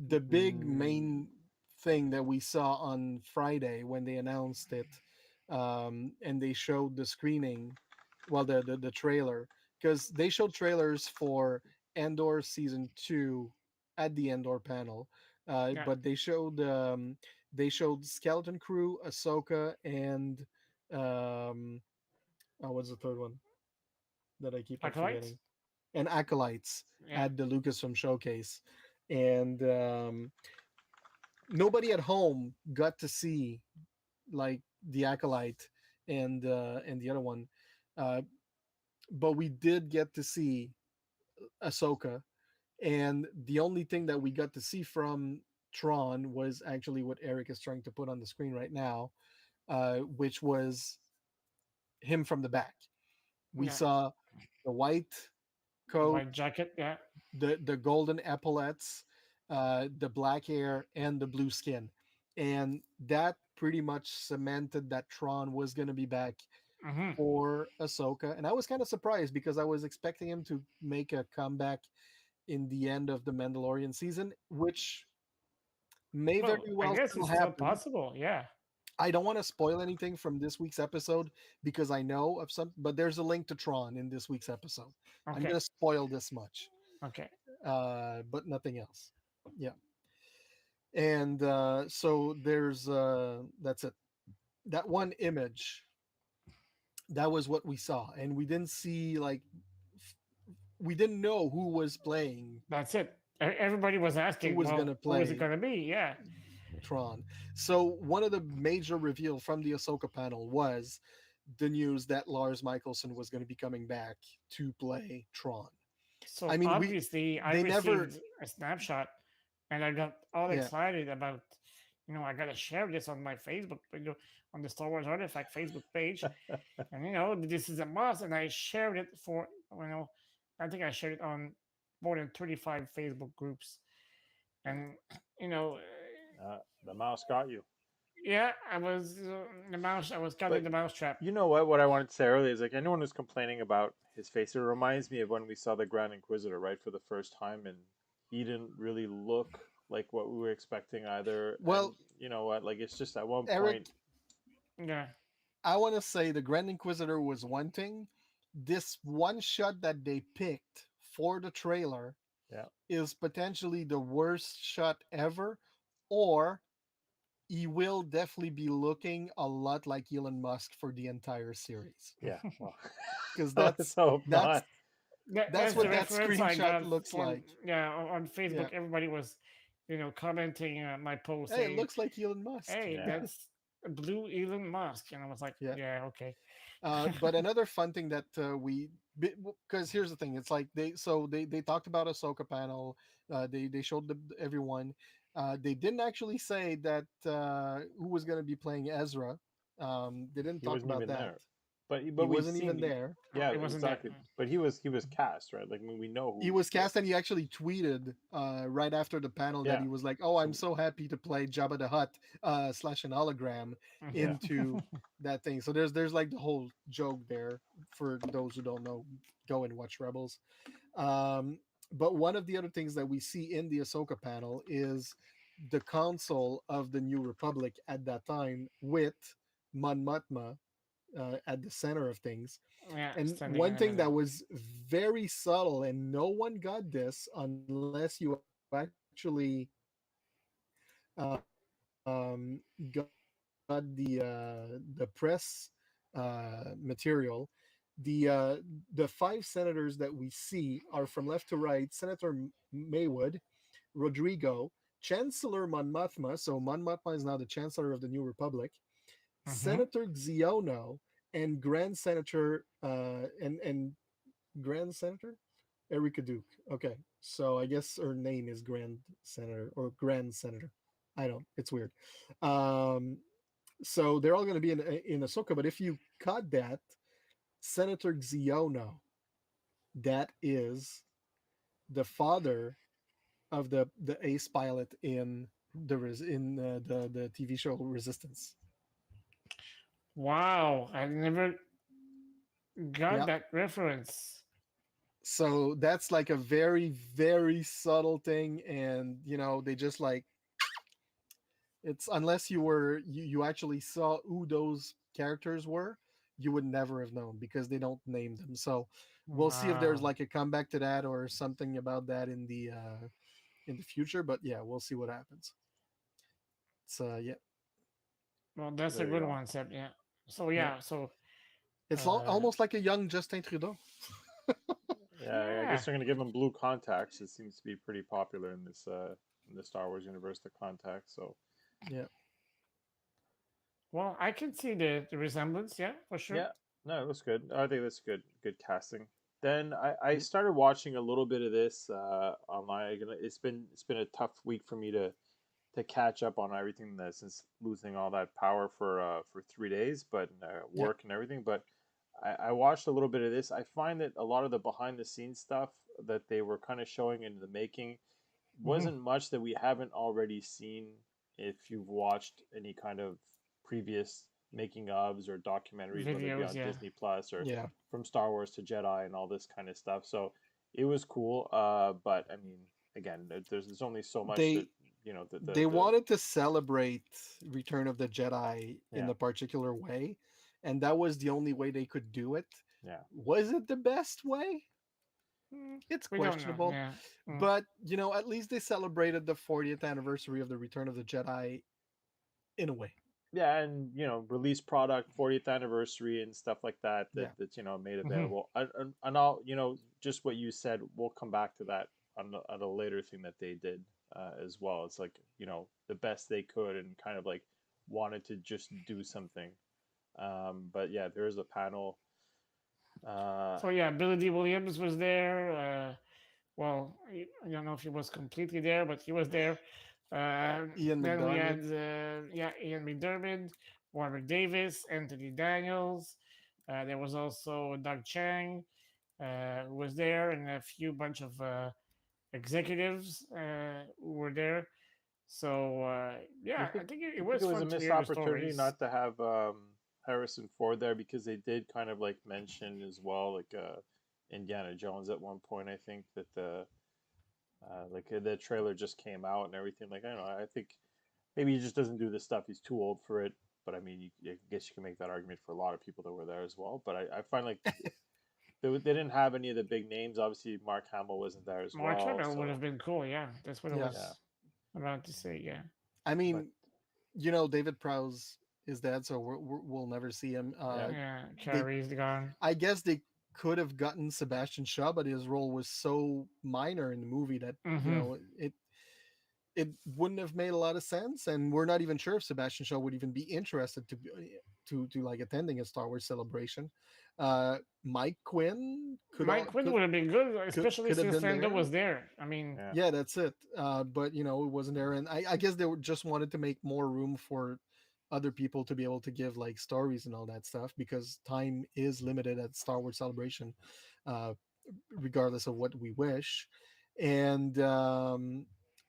The big mm, main thing that we saw on Friday when they announced it, and they showed the screening, well, the trailer, because they showed trailers for Andor season 2 at the Andor panel, yeah, but they showed Skeleton Crew, Ahsoka, and what's the third one that I keep on acolyte. forgetting? And Acolytes Yeah. at the Lucasfilm showcase, and nobody at home got to see like the Acolyte and the other one, uh, but we did get to see Ahsoka, and the only thing that we got to see from Tron was actually what Eric is trying to put on the screen right now, which was him from the back. We Yeah. saw the white The coat, white jacket. Yeah. the golden epaulets, the black hair, and the blue skin, and that pretty much cemented that Tron was going to be back Hmm. for Ahsoka. And I was kind of surprised because I was expecting him to make a comeback in the end of the Mandalorian season, which may Well, very I well guess still it's still happen. possible. Yeah. I don't want to spoil anything from this week's episode because I know of some, but there's a link to Tron in this week's episode. I'm Okay. going to spoil this much, Okay. but nothing else. Yeah. And so there's that's it. That one image, that was what we saw, and we didn't see like we didn't know who was playing, That's it. Everybody was who asking, was well, gonna who is it play going to be? Yeah. Tron. So one of the major reveal from the Ahsoka panel was the news that Lars Michelson was going to be coming back to play Tron. I So mean, obviously, I they never, received a snapshot, and I got all yeah, excited about, I got to share this on my Facebook, on the Star Wars Artifact Facebook page, and this is a must, and I shared it for, I think I shared it on more than 35 Facebook groups, and you know, the mouse got you. Yeah, I was the mouse. I was cutting But the mousetrap. you know what? What I wanted to say earlier is like anyone who's complaining about his face, it reminds me of when we saw the Grand Inquisitor, right, for the first time, and he didn't really look like what we were expecting either. And Well, you know what? Like it's just at one Eric, point, Yeah. I want to say the Grand Inquisitor was one thing. This one shot that they picked for the trailer yeah, is potentially the worst shot ever, or he will definitely be looking a lot like Elon Musk for the entire series. yeah. Well, Because let's hope that's not. that's That's what the that reference I screenshot got looks from, like. yeah, on Yeah. Facebook. Everybody was, commenting my post Hey, it saying, looks like Elon Musk. "Hey, Yeah, that's a blue Elon Musk," and I was like, Yeah. "Yeah, okay." But another fun thing that because here's the thing, it's like they talked about Ahsoka panel, they showed everyone. They didn't actually say that who was going to be playing Ezra. They didn't he talk wasn't about even that. there. But He we've wasn't seen even the there. yeah It wasn't that. exactly. But he was cast right. Like I mean, we know He who. was cast, and he actually tweeted right after the panel that Yeah. he was like, "Oh, I'm So so happy to play Jabba the Hutt slash an hologram yeah. into that thing." So there's like the whole joke there. For those who don't know, go and watch Rebels. But one of the other things that we see in the Ahsoka panel is the Council of the New Republic at that time with Mon Mothma at the center of things. Yeah, And standing in one the thing that middle. was very subtle, and no one got this unless you actually got the press material. The five senators that we see are from left to right: Senator Maywood, Rodrigo, Chancellor Monmouthma. So Monmouthma is now the Chancellor of the New Republic. Mm-hmm. Senator Xiono, and Grand Senator and Grand Senator Erika Duke. Okay, so I guess her name is Grand Senator or Grand Senator. I don't. It's weird. Um, so they're all going to be in Ahsoka. But if you cut that, Senator Xiono, that is the father of the ace pilot in the TV show Resistance. Wow, I never got Yeah. that reference. So that's like a very very subtle thing, and they just like it's unless you actually saw who those characters were, you would never have known because they don't name them. So we'll see if there's Wow. like a comeback to that or something about that in the future. But yeah, we'll see what happens. So yeah, Well, that's a There you good go. one, Seb. Yeah. So yeah, yeah. So it's uh, almost like a young Justin Trudeau. Yeah, I yeah. guess they're gonna give him blue contacts. It seems to be pretty popular in the Star Wars universe, the contacts. So Yeah. Well, I can see the resemblance. Yeah, for sure. yeah, no, it was good. I think that's good casting. Then I Mm. started watching a little bit of this online. It's been a tough week for me to catch up on everything that since losing all that power for 3 days, but Yep. work and everything. But I watched a little bit of this. I find that a lot of the behind the scenes stuff that they were kind of showing in the making Mm-hmm. wasn't much that we haven't already seen if you've watched any kind of previous making ofs or documentaries, whether it be Videos. on Yeah. Disney Plus or Yeah. from Star Wars to Jedi and all this kind of stuff. So it was cool. But I mean, again, there's only so much that They they the wanted to celebrate Return of the Jedi in yeah a particular way, and that was the only way they could do it. yeah Was it the best way? Mm, It's we don't know. questionable, Yeah. Mm. but at least they celebrated the 40th anniversary of the Return of the Jedi in a way. yeah, and release product 40th anniversary and stuff like that Yeah. made Mm-hmm. available. And I'll just what you said. We'll come back to that on a later thing that they did as well. It's like the best they could and kind of like wanted to just do something. But yeah, there is a panel. Uh, So yeah, Billy D. Williams was there. Well, I don't know if he was completely there, but he was there. Ian Then we had McDermott. Ian McDermott, Warwick Davis, Anthony Daniels. There was also Doug Chang, who was there, and a few bunch of executives who were there. So I yeah, I think think it I think was it was a fun to missed hear the opportunity stories. not to have Harrison Ford there because they did kind of like mention as well like Indiana Jones at one point. I think that the trailer just came out and everything. Like I don't know. I think maybe he just doesn't do this stuff. He's too old for it. But I mean, I guess you can make that argument for a lot of people that were there as well. But I find like they didn't have any of the big names. Obviously, Mark Hamill wasn't there as Mark well. Hamill would So have been cool. Yeah, that's what I Yeah. yeah, was about to say. Yeah, I but mean, David Prowse is dead, so we'll never see him. yeah, yeah. They, Carrie's gone. I guess they could have gotten Sebastian Shaw, but his role was so minor in the movie that Mm-hmm. it wouldn't have made a lot of sense, and we're not even sure if Sebastian Shaw would even be interested to like attending a Star Wars celebration. Mike Quinn Mike Quinn would have been good, especially could have since been Lando there. was there. I mean, yeah. Yeah, that's it. But it wasn't there, and I guess just wanted to make more room for other people to be able to give like stories and all that stuff because time is limited at Star Wars Celebration, uh, regardless of what we wish. And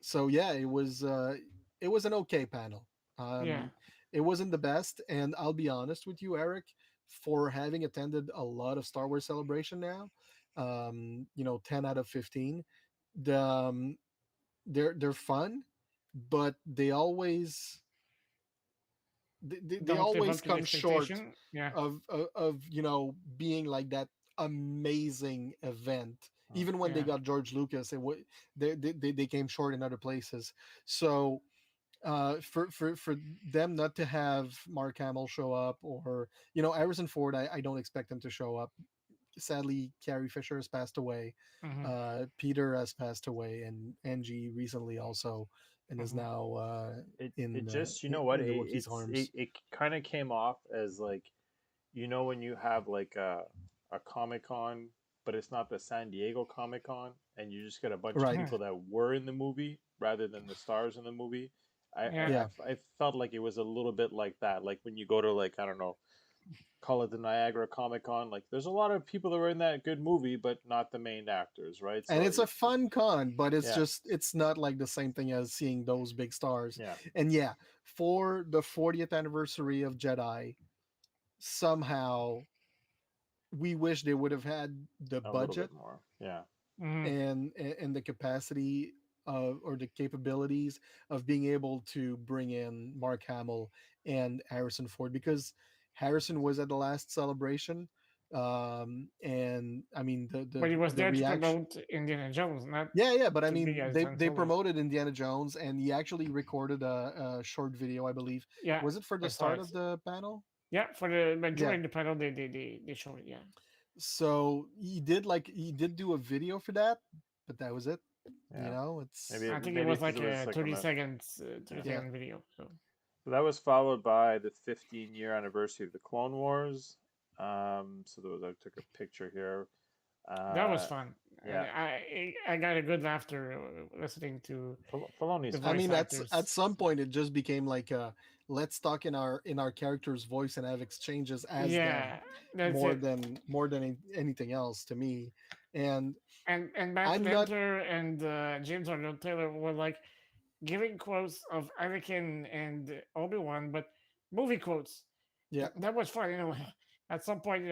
so yeah, it was an okay panel. yeah. Um, it wasn't the best, and I'll be honest with you, Eric, for having attended a lot of Star Wars Celebration now, 10 out of 15. The they're fun, but they Don't live up always to the come short expectation. Yeah. of being like that amazing event. Hmm. Even when they Yeah. got George Lucas, they came short in other places. So for them not to have Mark Hamill show up, or Harrison Ford, I don't expect him to show up. Sadly, Carrie Fisher has passed away. Mm-hmm. Peter has passed away, and Angie recently also, and is Mm-hmm. now It just, you know what, in the Wookiees' arms. it kind of came off as like, when you have like a Comic Con, but it's not the San Diego Comic Con, and you just get a bunch of Right. people that were in the movie rather than the stars in the movie. Yeah. Yeah. I felt like it was a little bit like that. Like when you go to, like, I don't know, call it the Niagara Comic Con, like there's a lot of people that were in that good movie, but not the main actors, right? And So it's a fun con, but yeah, it's not like the same thing as seeing those big stars. yeah, And yeah, for the 40th anniversary of Jedi, somehow we wish they would have had the a little budget bit more. Yeah, Mm-hmm. and the capacity of, or the capabilities of being able to bring in Mark Hamill and Harrison Ford, because Harrison was at the last celebration, and I mean But he was the there to reaction. promote Indiana Jones, not Yeah, but I to be mean, as Han they Solo. promoted Indiana Jones, and he actually recorded a short video, I believe. Yeah, Was it for I the saw start it. of the panel? Yeah, for the but Yeah. during the panel they showed it. Yeah, So he did do a video for that, but that was it. yeah. It's Maybe I think it maybe was because like it was a like a 30 mess. seconds, thirty Yeah. yeah. second video. So So that was followed by the 15-year anniversary of the Clone Wars. So there was, I took a picture here. that was Uh, fun, and yeah, I got a good laughter listening to Filoni's the I fun. voice mean, at actors. some point it just became like let's talk in our character's voice and have exchanges as them, Yeah, that's it. more than anything else to me. And And Matt I'm not. Lanter and James Arnold Taylor were like giving quotes of Anakin and Obi-Wan, but movie quotes. Yeah. That was fun. At some point,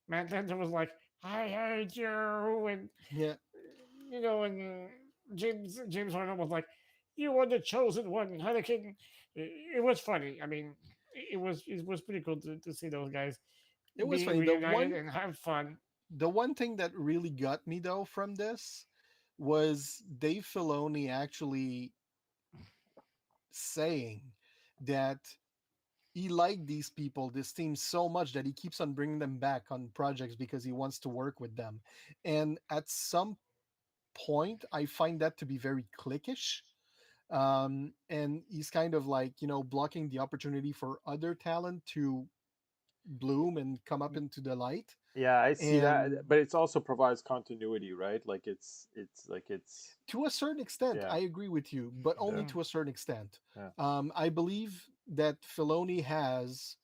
Matt Lanter was like, "I heard you," and Yeah. and James Arnold was like, "You are the chosen one, Anakin." It was funny. I mean, it was pretty cool to see those guys It was being funny. reunited and have fun. The one thing that really got me though from this was Dave Filoni actually saying that he liked these people, this team, so much that he keeps on bringing them back on projects because he wants to work with them. And at some point, I find that to be very cliquish. And he's kind of like, blocking the opportunity for other talent to bloom and come up into the light. Yeah, I see that, And but it's also provides continuity, right? Like it's to a certain extent, yeah, I agree with you, but yeah, only Mm. to a certain extent. yeah, I believe that Filoni has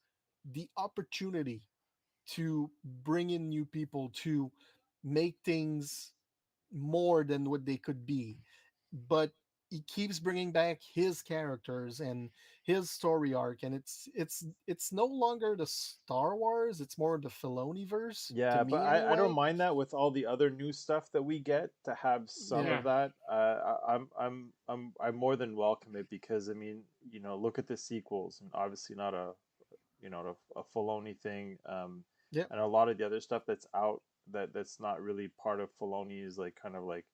the opportunity to bring in new people to make things more than what they could be. But he keeps bringing back his characters and his story arc, and it's no longer the Star Wars, it's more the Filoni verse to Yeah, but me I don't anyway. mind that with all the other new stuff that we get to have some Yeah, of Yeah. that. I'm more than welcome it because I mean, you know, look at the sequels and obviously not a you know a Filoni thing, yeah. and a lot of the other stuff that's out that's not really part of Filoni is like kind of like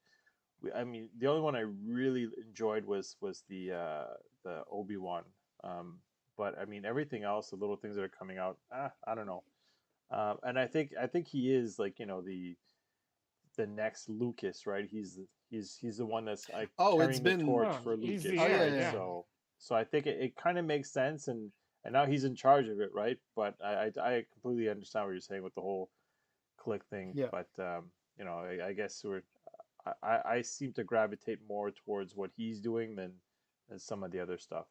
I mean the only one I really enjoyed was the Obi-Wan, um, but I mean everything else, the little things that are coming out, I don't know. And I think he is like you know the next Lucas, right? He's the one that's like Oh, it's carrying the been. torch Oh, for he's the Oh Lucas, yeah, heir. right? yeah. Yeah. So I think it kind of makes sense, and now he's in charge of it, right? But I completely understand what you're saying with the whole click thing, Yeah. but you know I guess I seem to gravitate more towards what he's doing than some of the other stuff.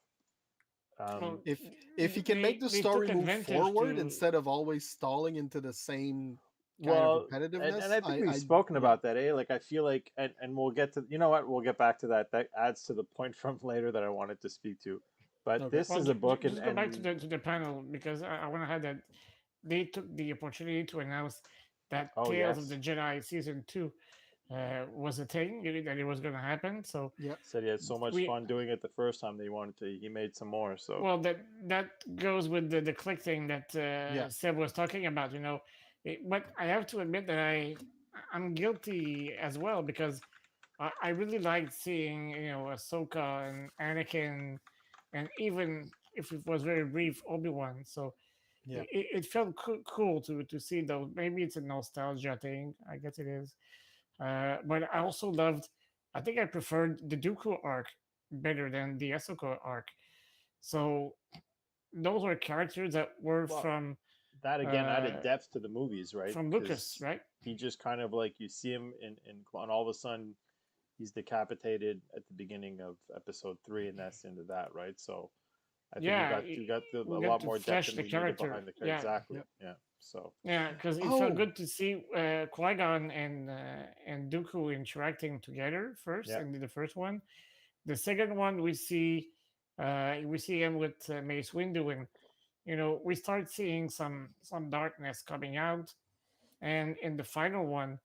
Well, Um, If he can make the they story took move advantage forward to. instead of always stalling into the same kind of Well, and repetitiveness, I think we've I spoken yeah. about that, eh? Like I feel like, and we'll get to, you know what, we'll get back to that. That adds to the point from later that I wanted to speak to. But Okay. this Well, is a book, just go back and to the panel because I want to have that they took the opportunity to announce that oh Tales of the yes, Jedi season two was a thing that it was going to happen. So Yeah. said he had so much we fun doing it the first time that he wanted to. He made some more. So well that goes with the click thing that Yeah. Seb was talking about. You know, but I have to admit that I'm guilty as well because I really liked seeing Ahsoka and Anakin, and even if it was very brief, Obi Wan. So Yeah. it felt cool to see those. Maybe it's a nostalgia thing. I guess it is. But I also loved. I think I preferred the Dooku arc better than the Ahsoka arc. So those were characters that were well, that again added uh, depth to the movies, right? from Lucas, Because right? he just kind of like you see him and all of a sudden he's decapitated at the beginning of episode three, and that's the end of that, right? So I think Yeah, we got a we got lot to more depth flesh than the we needed character. behind the character. Yeah, Exactly. Yeah. Yeah. So yeah, because it felt Oh, good to see Qui Gon and Dooku interacting together first, yeah, and the first one. The second one we see him with Mace Windu, and we start seeing some darkness coming out, and in the final one,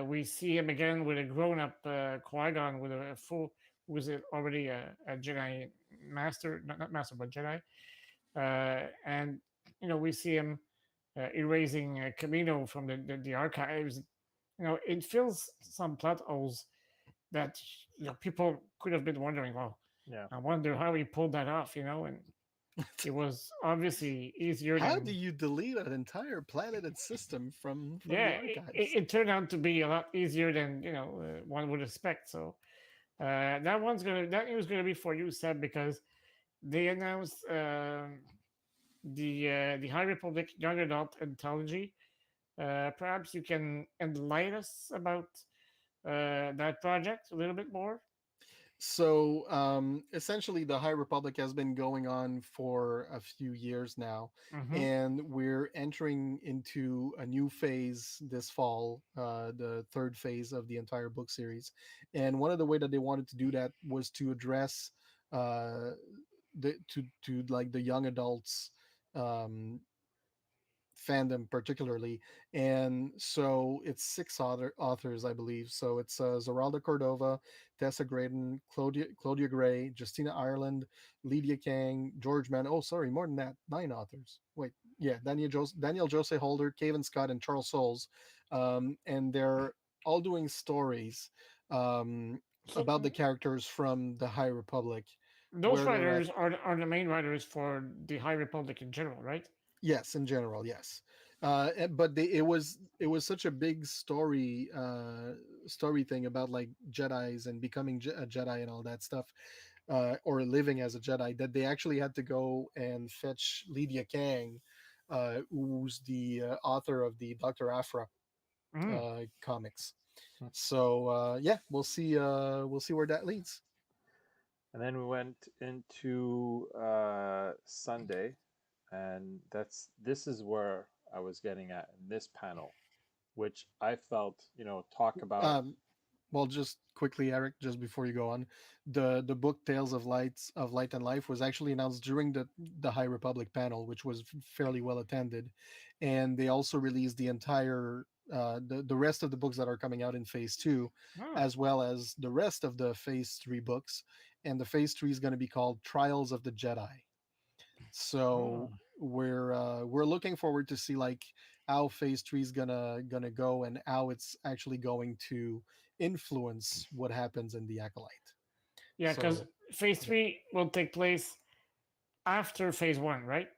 we see him again with a grown-up Qui Gon with a full was it already a Jedi master, not master but Jedi, and we see him erasing Camino from the archives. It fills some plot holes that people could have been wondering. Well, yeah. I wonder how he pulled that off. And it was obviously easier how do than. you delete an entire planet and system from the Yeah, archives? it turned out to be a lot easier than one would expect. So that news gonna be for you, Seb, because they announced the High Republic Young Adult Anthology. Perhaps you can enlighten us about that project a little bit more. So essentially, the High Republic has been going on for a few years now, Mm-hmm. and we're entering into a new phase this fall, the third phase of the entire book series. And one of the way that they wanted to do that was to address uh, to like the young adults um, fandom particularly, and so it's six authors, I believe. So it's Zeralda Cordova, Tessa Graydon, Claudia Gray, Justina Ireland, Lydia Kang, George Mann. Oh, sorry, more than that, nine authors. Wait, yeah, Daniel Jose Holder, Cavan Scott, and Charles Soules, and they're all doing stories So about the characters from the High Republic, those where they're at. writers are the main writers for the High Republic in general, right? Yes, in general, yes. But it was such a big story thing about like Jedi's and becoming a Jedi and all that stuff, or living as a Jedi, that they actually had to go and fetch Lydia Kang, who's the author of the Doctor Aphra Mm. comics. So yeah, we'll see where that leads. And then we went into Sunday, and this is where I was getting at in this panel, which I felt, talk about. Um, Well, just quickly, Eric, just before you go on, the book Tales of Light and Life was actually announced during the High Republic panel, which was fairly well attended, and they also released the entire the rest of the books that are coming out in Phase Two, Oh, as well as the rest of the Phase Three books, and the Phase Three is going to be called Trials of the Jedi. oh. So we're looking forward to see like how phase three is gonna go and how it's actually going to influence what happens in the acolyte. Yeah, because So phase yeah. three will take place after phase one, right?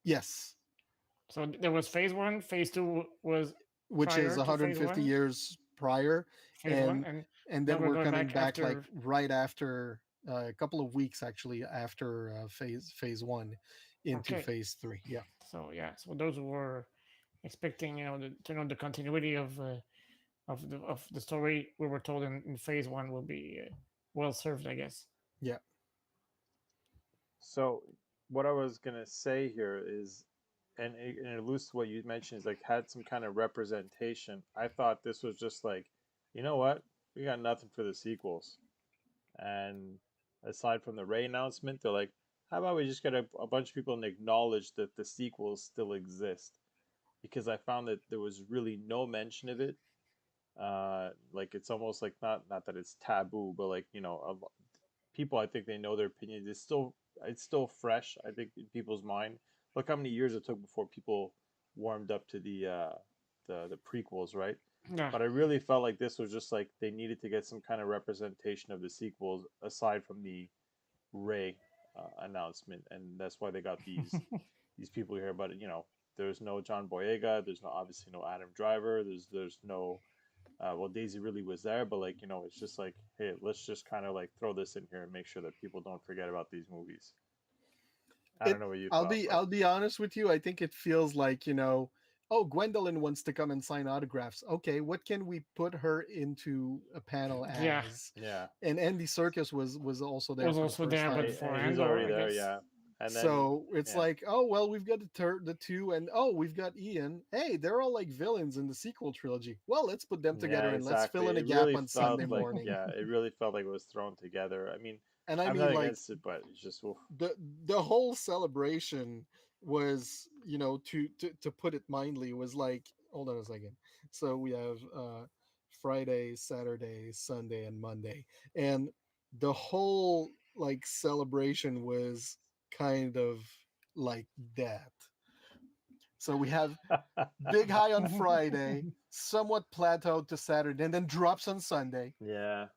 Yes, So there was phase one, phase two was which is prior to phase 150 one, years prior, phase one, and and and now then we're we're going coming back back like after. right after a couple of weeks actually after phase one into Okay, phase three. Yeah. so yeah, so those who were expecting, to know the continuity of the story we were told in phase one will be well served, I guess. Yeah. So what I was gonna say here is, and it alludes to what you mentioned, is like had some kind of representation. I thought this was just like, you know what, we got nothing for the sequels, and aside from the Ray announcement, they're like, how about we just get a bunch of people and acknowledge that the sequels still exist? Because I found that there was really no mention of it. Like it's almost like not that it's taboo, but like people, I think they know their opinions. It's still fresh, I think, in people's mind. Look how many years it took before people warmed up to the prequels, right? Yeah. But I really felt like this was just like they needed to get some kind of representation of the sequels aside from the Ray announcement, and that's why they got these people here. But there's no John Boyega, there's no obviously no Adam Driver, there's no well, Daisy really was there, but like it's just like, hey, let's just kind of like throw this in here and make sure that people don't forget about these movies. I don't It know what you I'll thought, be but I'll be honest with you, I think it feels like, oh, Gwendolyn wants to come and sign autographs. Okay, what can we put her into a panel Yeah, as? yeah, And Andy Serkis was also there was for the also first there, but time. for he's Andor, already I there, guess. yeah. And then So it's yeah, like, oh well, we've got the two, and oh, we've got Ian. Hey, they're all like villains in the sequel trilogy. Well, let's put them yeah, together and let's exactly. fill in a It gap really on Sunday felt like morning. yeah, it really felt like it was thrown together. I mean, And I I'm mean, not like, against it, but it's just oof. the whole celebration was, to put it mildly, was like, hold on a second. So we have Friday, Saturday, Sunday, and Monday, and the whole like celebration was kind of like that. So we have big high on Friday, somewhat plateaued to Saturday, and then drops on Sunday, Yeah,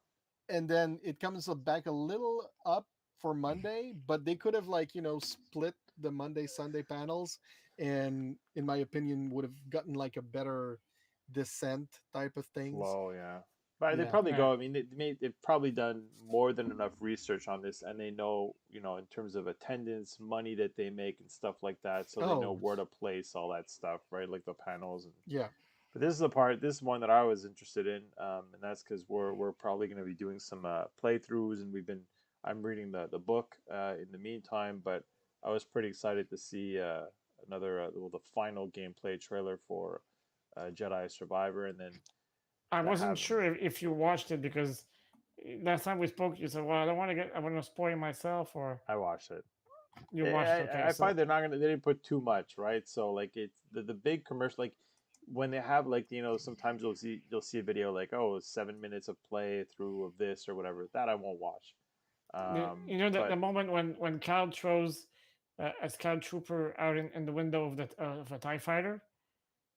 and then it comes back a little up for Monday, but they could have like, split the Monday Sunday panels, and in my opinion would have gotten like a better descent type of things. flow, yeah. But they Yeah. probably Yeah. go. I mean, they've probably done more than enough research on this, and they know, in terms of attendance, money that they make, and stuff like that. So they know Oh, where to place all that stuff, right? Like the panels. And yeah. but this is the part. This is one that I was interested in, and that's because we're probably going to be doing some playthroughs, and I'm reading the book in the meantime. But I was pretty excited to see another the final gameplay trailer for Jedi Survivor, and then I to wasn't have sure if you watched it because last time we spoke, you said, "Well, I want to spoil myself," or I watched it. you watched. Okay, I so find they didn't put too much, right? So like it's the big commercial, like when they have like sometimes you'll see a video like, oh, 7 minutes of play through of this or whatever, that I won't watch. the But moment when Cal throws a scout trooper out in the window of a Tie fighter,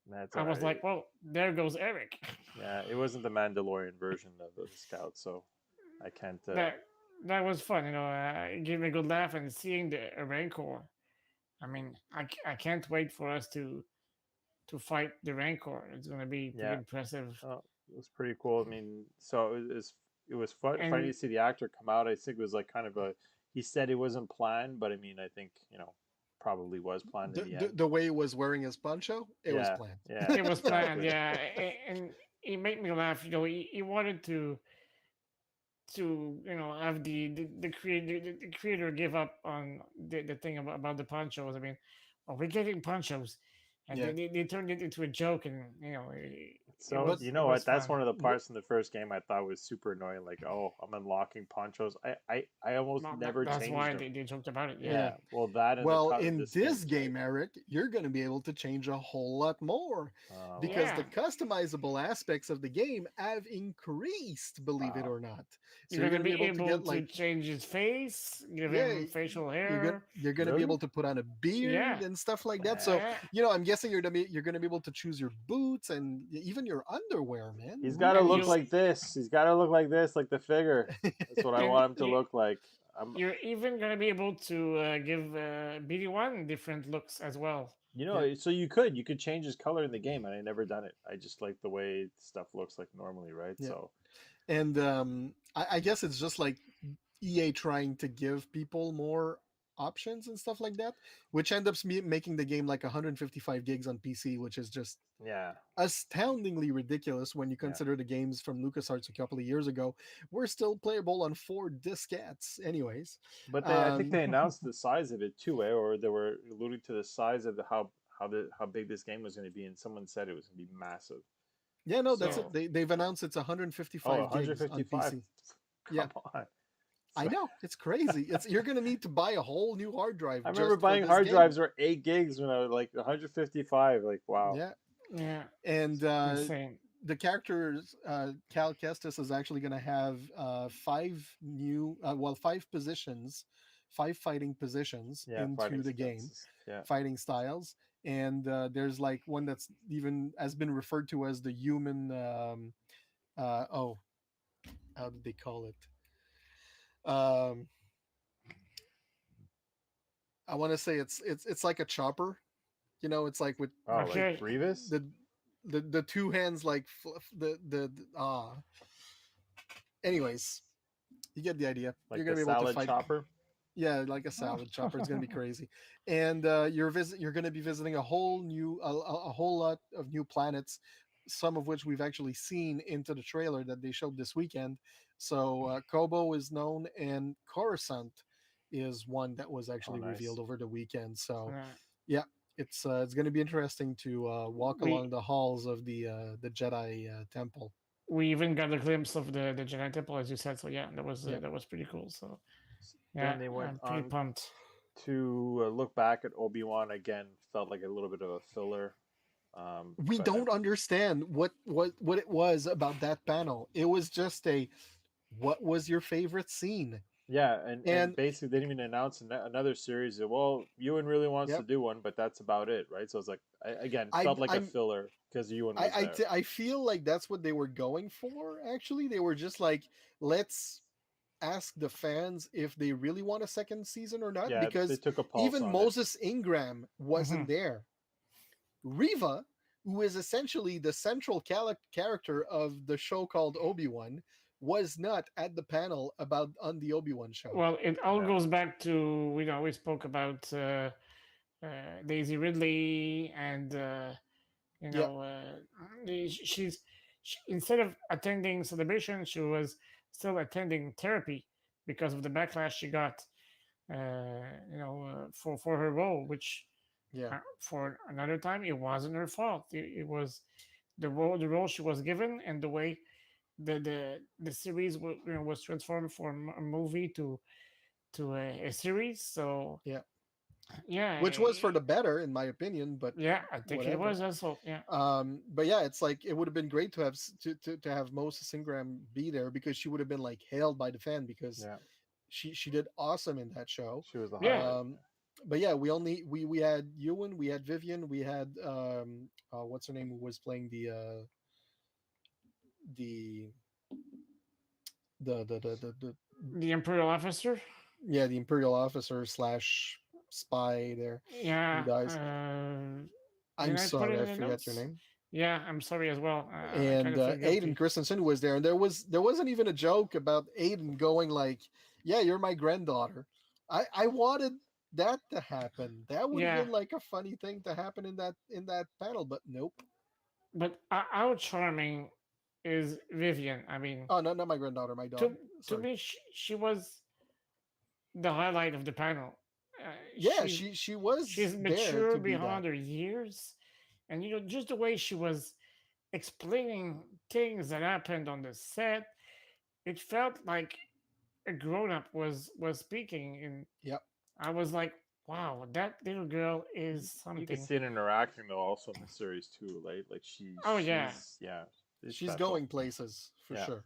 that's I all was right. like, "Well, there goes Eric." Yeah, it wasn't the Mandalorian version of the Scout, so I can't. that that was fun. It gave me a good laugh, and seeing the Rancor. I mean, I can't wait for us to fight the Rancor. It's going to be pretty Yeah, impressive. it was pretty cool. I mean, so it was funny And to see the actor come out. I think it was like kind of a. He said it wasn't planned, but I mean, I think probably was planned in The, the the end. the way he was wearing his poncho, it was Yeah, planned. yeah, it was planned, exactly. yeah. And it made me laugh. He wanted to have the creator give up on the thing about the ponchos. I mean, are we getting ponchos? And Yeah. they turned it into a joke, and So you it know was what? That's fun. one of the Wh- parts in the first game I thought was super annoying. Like, oh, I'm unlocking ponchos. I almost Well, never that's changed why them. they joked about it. Yeah. yeah. Yeah, well, that and the Well, cut of in the this skins, right? game, Eric, you're going to be able to change a whole lot more because Yeah. the customizable aspects of the game have increased, believe it Wow. or not. So You're you're gonna going to be be able to able get to like, change his face, give yeah, him facial you're going hair. you're going to be Really? able to put on a beard Yeah. and stuff like that. So, Uh, I'm guessing you're going to be able to choose your boots and even your underwear, man. He's got Who to and look you knows? like this. He's got to look like this, like the figure. That's what I and want him to you look like. I'm, you're even gonna be able to give BD1 different looks as well. Yeah, so you could change his color in the game, and I never done it. I just like the way stuff looks like normally, right? yeah. So And I guess it's just like EA trying to give people more options and stuff like that, which end up making the game like 155 gigs on PC, which is just yeah, astoundingly ridiculous when you yeah. consider the games from LucasArts a couple of years ago were still playable on 4 diskettes. Anyways, But I think um, they announced the size of it too, or they were alluding to the size of how big this game was going to be, and someone said it was going to be massive. yeah, no, that's it. So, They've announced it's oh, 155 gigs on 155. PC. Yeah, Come on. I So, know it's crazy. It's You're gonna need to buy a whole new hard drive I remember just for buying this hard game. drives were 8 gigs when I was like 155. Like, wow. Yeah, Yeah, and insane. the characters Cal Kestis is actually going to have five positions, five fighting positions Yeah, into fighting the game, stances. Yeah. fighting styles, and there's like one that's even has been referred to as the human. Oh, how did they call it? Um, I want to say it's like a chopper. It's like with Oh, like Okay. Grievous? the the two hands like the anyways, you get the idea. You're Like gonna the be able to salad fight. chopper? Yeah, like a salad chopper. It's gonna be crazy, and you're gonna be visiting a whole lot of new planets, some of which we've actually seen into the trailer that they showed this weekend. So Kobo is known, and Coruscant is one that was Oh, actually nice. revealed over the weekend. So Uh, yeah, it's going to be interesting to walk we along the halls of the Jedi temple. we even got a glimpse of the Jedi Temple, as you said. So yeah, Yeah. that was pretty cool. So yeah, Then they went I'm pretty on pumped. to look back at Obi-Wan again. Felt like a little bit of a filler. We But don't understand what it was about that panel. It was just a what was your favorite scene? yeah, and And basically they didn't even announce another series. Well, Ewan really wants to yep, do one, but that's about it, right? So it's like again I felt like a I'm filler because Ewan was there. I feel like that's what they were going for. Actually, they were just like, let's ask the fans if they really want a second season or not, Yeah, they because took a pulse even on it. Moses Ingram Hmm. wasn't there. Riva, who is essentially the central character of the show called Obi-Wan, was not at the panel about on the Obi-Wan show. Well, it all No, goes back to we spoke about Daisy Ridley and you Yeah, know instead of attending celebration, she was still attending therapy because of the backlash she got. For her role, which yeah, for another time it wasn't her fault. It was the role she was given and the way the series was transformed from a movie to a series. So yeah. yeah, Which was for the better, in my opinion, but yeah, I think it whatever. was also yeah. But yeah, it's like it would have been great to have to have Moses Ingram be there because she would have been like hailed by the fan because yeah, she did awesome in that show. she was the Yeah, highlight. Um, but yeah, we had Ewan, we had Vivian, we had what's her name who was playing the the the Imperial officer. yeah, the Imperial officer slash spy there who Yeah, dies. I'm did I put it sorry, in I the forget your notes? name. Yeah, I'm sorry as well. I kind And of feel Aiden guilty. Christensen was there, and there wasn't even a joke about Aiden going like, "Yeah, you're my granddaughter." I wanted that to happen. That would have Yeah, been like a funny thing to happen in that panel, but nope. but how charming is Vivian? I mean, Oh no, not my granddaughter, my to daughter. to Sorry. me, she was the highlight of the panel. Uh, Yeah, she's she was she's there mature to be that. beyond her years, and just the way she was. explaining things that happened on the set. It felt like a grown up was speaking, and Yep. I was like, wow, that little girl is You could something. see it interacting though, also in the series too. Like Oh yeah, she's yeah, it's She's special. going places for Yeah, sure.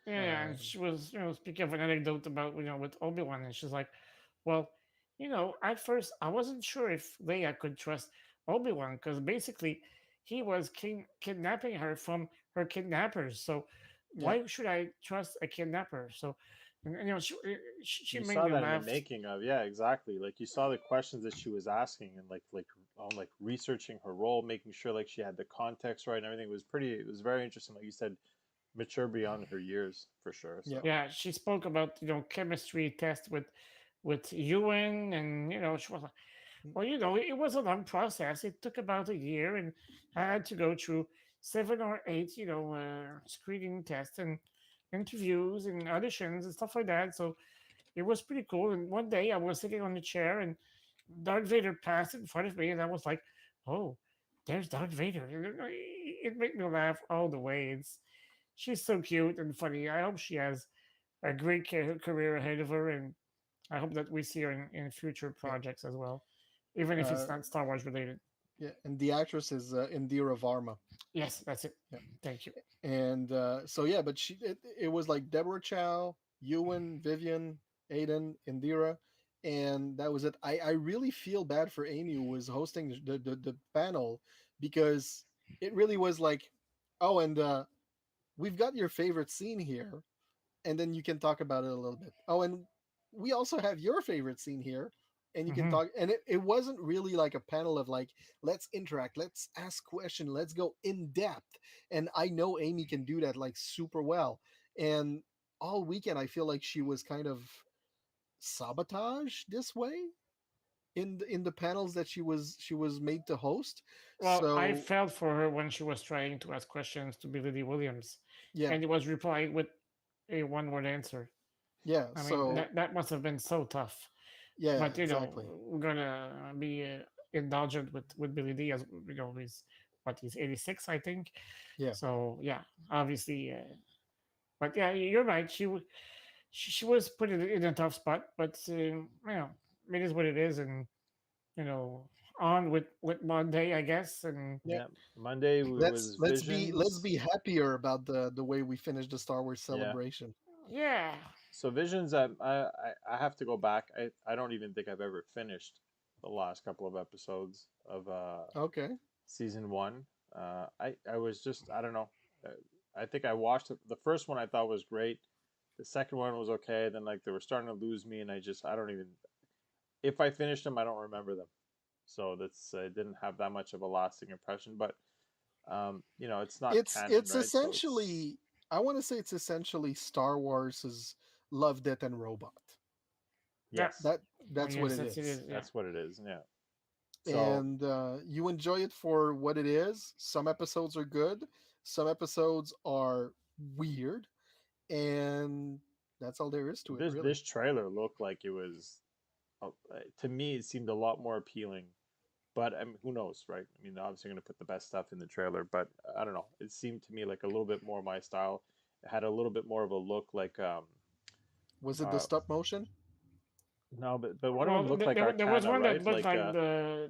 yeah, and Um, she was, speaking of an anecdote about, with Obi-Wan, and she's like, well, at first I wasn't sure if Leia could trust Obi-Wan because basically he was kidnapping her from her kidnappers. So yeah. why should I trust a kidnapper? So, and, she you made saw me that in the laugh. making of yeah, exactly. Like you saw the questions that she was asking and like researching her role, making sure like she had the context right and everything. It was pretty. It was very interesting. Like you said, mature beyond her years for sure. Yep. So Yeah, she spoke about chemistry test with Ewan, and she was like, well, it was a long process. It took about a year, and I had to go through 7 or 8, screening tests and interviews and auditions and stuff like that. So it was pretty cool. And one day I was sitting on the chair, and Darth Vader passed in front of me, and I was like, "Oh, there's Darth Vader." It made me laugh all the way. She's so cute and funny. I hope she has a great career ahead of her, and I hope that we see her in future Yeah. projects as well, even if it's Uh, not Star Wars related. yeah. And the actress is Indira Varma. Yes, that's it. Yeah. Thank you. And so yeah, but it was like Deborah Chow, Ewan, Vivian, Aiden, Indira, and that was it. I really feel bad for Amy who was hosting the panel because it really was like, oh, and we've got your favorite scene here, and then you can talk about it a little bit. Oh, and we also have your favorite scene here, and you can Hmm. talk. And it wasn't really like a panel of like, let's interact, let's ask question, let's go in depth. And I know Amy can do that like super well. And all weekend, I feel like she was kind of sabotage this way in the panels that she was made to host. Well, I So felt for her when she was trying to ask questions to Billy D. Williams, yeah, and it was replying with a one-word answer. yeah. I mean, So that must have been so tough. yeah, But exactly. we're gonna be indulgent with Billy D, as he's 86, I think. Yeah. So yeah, obviously. But yeah, you're right. She was put in a tough spot, but it is what it is, and you know, on with Monday, I guess, and Yeah. yeah, Monday let's was let's be let's Visions. be happier about the way we finished the Star Wars Yeah, celebration. yeah. so Visions. I have to go back. I don't even think I've ever finished the last couple of episodes of Okay. season one. I was just I don't know. Uh, I think I watched the first one. I thought was great. The second one was okay. Then like they were starting to lose me, and I don't even if I finished them, I don't remember them. So that's I didn't have that much of a lasting impression. But it's not canon, It's right? So it's essentially, I want to say it's essentially Star Wars's Love, Death and Robot. Yeah. yes, That Oh, that's what yes, it that's it. is. Is yeah. that's what it is. Yeah. So And you enjoy it for what it is. Some episodes are good, some episodes are weird, and that's all there is to it, really. this trailer looked like it was to me it seemed a lot more appealing. But I mean, who knows, right? I mean, obviously, I'm going to put the best stuff in the trailer, but I don't know. It seemed to me like a little bit more my style. It had a little bit more of a look like Was it the uh stop motion? no, but one of them Well, looked like there was Arcana, one that right? looked like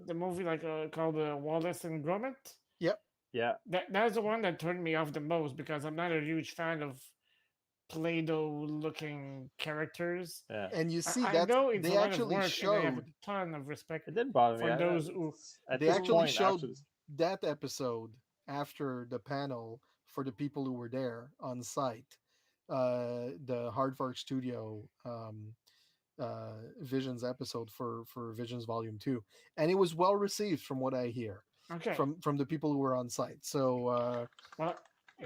the movie called Wallace and Gromit. Yep. Yeah, That's the one that turned me off the most because I'm not a huge fan of Play-Doh looking characters. yeah. And you see I that know it's a they lot of actually work, and I have a showed ton of respect It didn't bother me. for those At they this who actually point, showed after this, that episode after the panel for the people who were there on site, the Hardvark Studio Visions episode for Visions Volume 2, and it was well received from what I hear okay. from the people who were on site. So Well,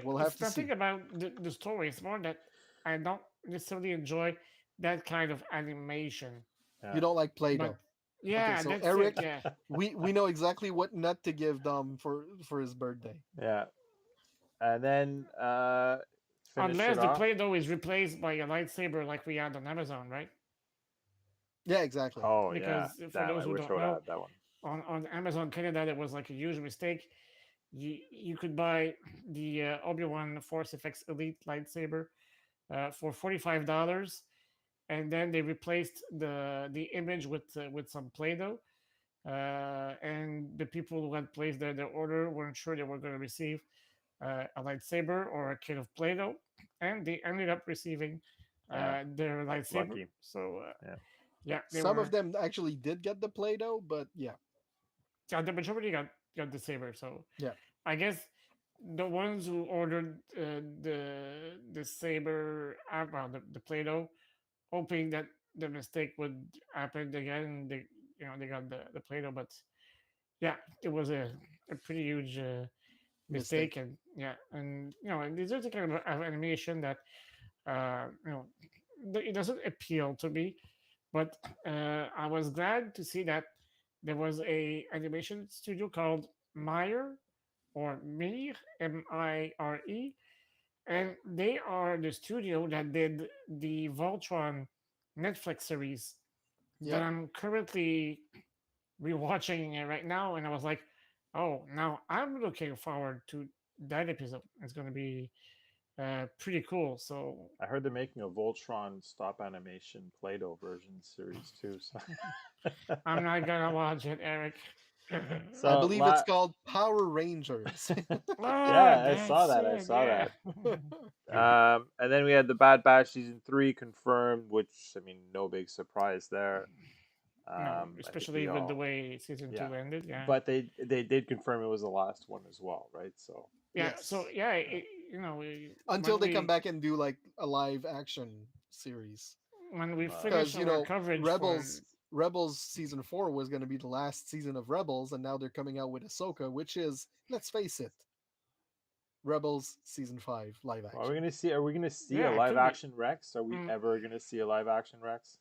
we'll have it's to nothing see. about the story. It's more that I don't necessarily enjoy that kind of animation. You yeah, don't like But Play-Doh. Okay, yeah, so that's it. Eric, Yeah, we know exactly what nut to give Dom for his birthday. yeah. And then finish it unless the off. Play-Doh is replaced by a lightsaber like we had on Amazon, right? Yeah, exactly. Oh yeah, Because for damn! those I who wish I don't would have know, had that one. on Amazon Canada, there was like a huge mistake. you could buy the Obi-Wan Force FX Elite lightsaber for $45, and then they replaced the image with some Play-Doh. And the people who had placed their order weren't sure they were going to receive a lightsaber or a kit of Play-Doh, and they ended up receiving Yeah, their lightsaber. lucky. So Yeah, yeah, they Some of were. them actually did get the Play-Doh, but yeah, Yeah, the majority got the saber. So yeah, I guess the ones who ordered the saber, well, the Play-Doh, hoping that the mistake would happen again, and they got the Play-Doh, but yeah, it was a pretty huge mistake, mistake. and yeah, and and these are the kind of animation that uh, you know it doesn't appeal to me, but I was glad to see that there was a animation studio called Mire or Mire, Mire, and they are the studio that did the Voltron Netflix series that Yep. I'm currently rewatching it right now, and I was like, oh, now I'm looking forward to that episode. It's going to be pretty cool. So I heard they're making a Voltron stop animation Play-Doh version series too. So, I'm not gonna watch it, Eric. I so believe it's called Power Rangers. Oh, yeah, I saw that's that. I it. saw Yeah. that. And then we had the Bad Batch season 3 confirmed, which I mean, no big surprise there. No, I think especially we with the all, way season yeah. two ended. Yeah. But they did confirm it was the last one as well, right? So Yeah. So Yes. yeah, yeah, Until when they come we back and do like a live action series. finish Because, our coverage for Rebels season 4 was going to be the last season of Rebels, and now they're coming out with Ahsoka, which is, let's face it, Rebels season 5 live are we action. gonna see? Are we gonna see a yeah, it live could be. action Rex? Are we Mm, ever gonna see a live action Rex?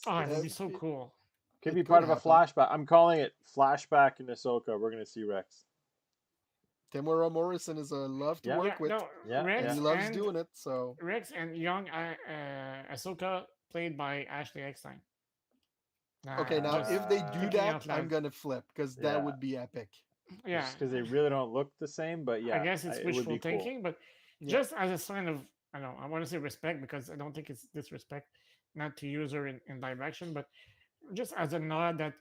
oh, it would Uh, be That's so it, cool. could be it could part of a happen. flashback. I'm calling it flashback in Ahsoka. We're gonna see Rex. Tamara Morrison is a love to Yeah, Yeah. work with, No, yeah, and yeah. doing it. So, Rex and young Ahsoka played by Ashley Eckstein. okay, now Just if they do thinking Uh, that, out I'm loud. gonna flip because that yeah. would be epic. Yeah, Just because they really don't look the same, but I yeah, guess it's it would wishful be cool. thinking, but Yeah. just as a sign of, I don't know, I want to say respect because I don't think it's disrespect not to use her in live action, but just as a nod that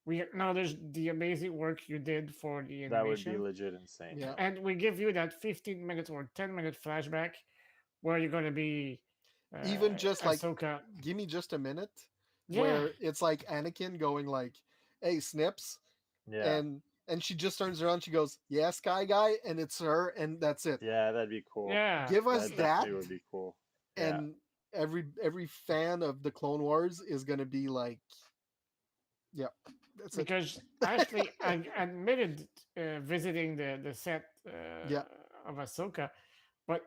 we acknowledge the amazing work you did for the That would be animation, legit insane. Yeah. Yeah. and we give you that 15 minute or 10 minute flashback where you're going to be Even just like, Ahsoka. give me just a minute Yeah, where it's like Anakin going like, "Hey, Snips," Yeah. and she just turns around, she goes, "Yeah, Sky Guy," and it's her, and that's it. Yeah, that'd be cool. yeah, Give us That that, definitely would be cool. Yeah. and every fan of the Clone Wars is gonna be like, "Yeah, that's it." because Ashley admitted visiting the set Yeah, of Ahsoka, but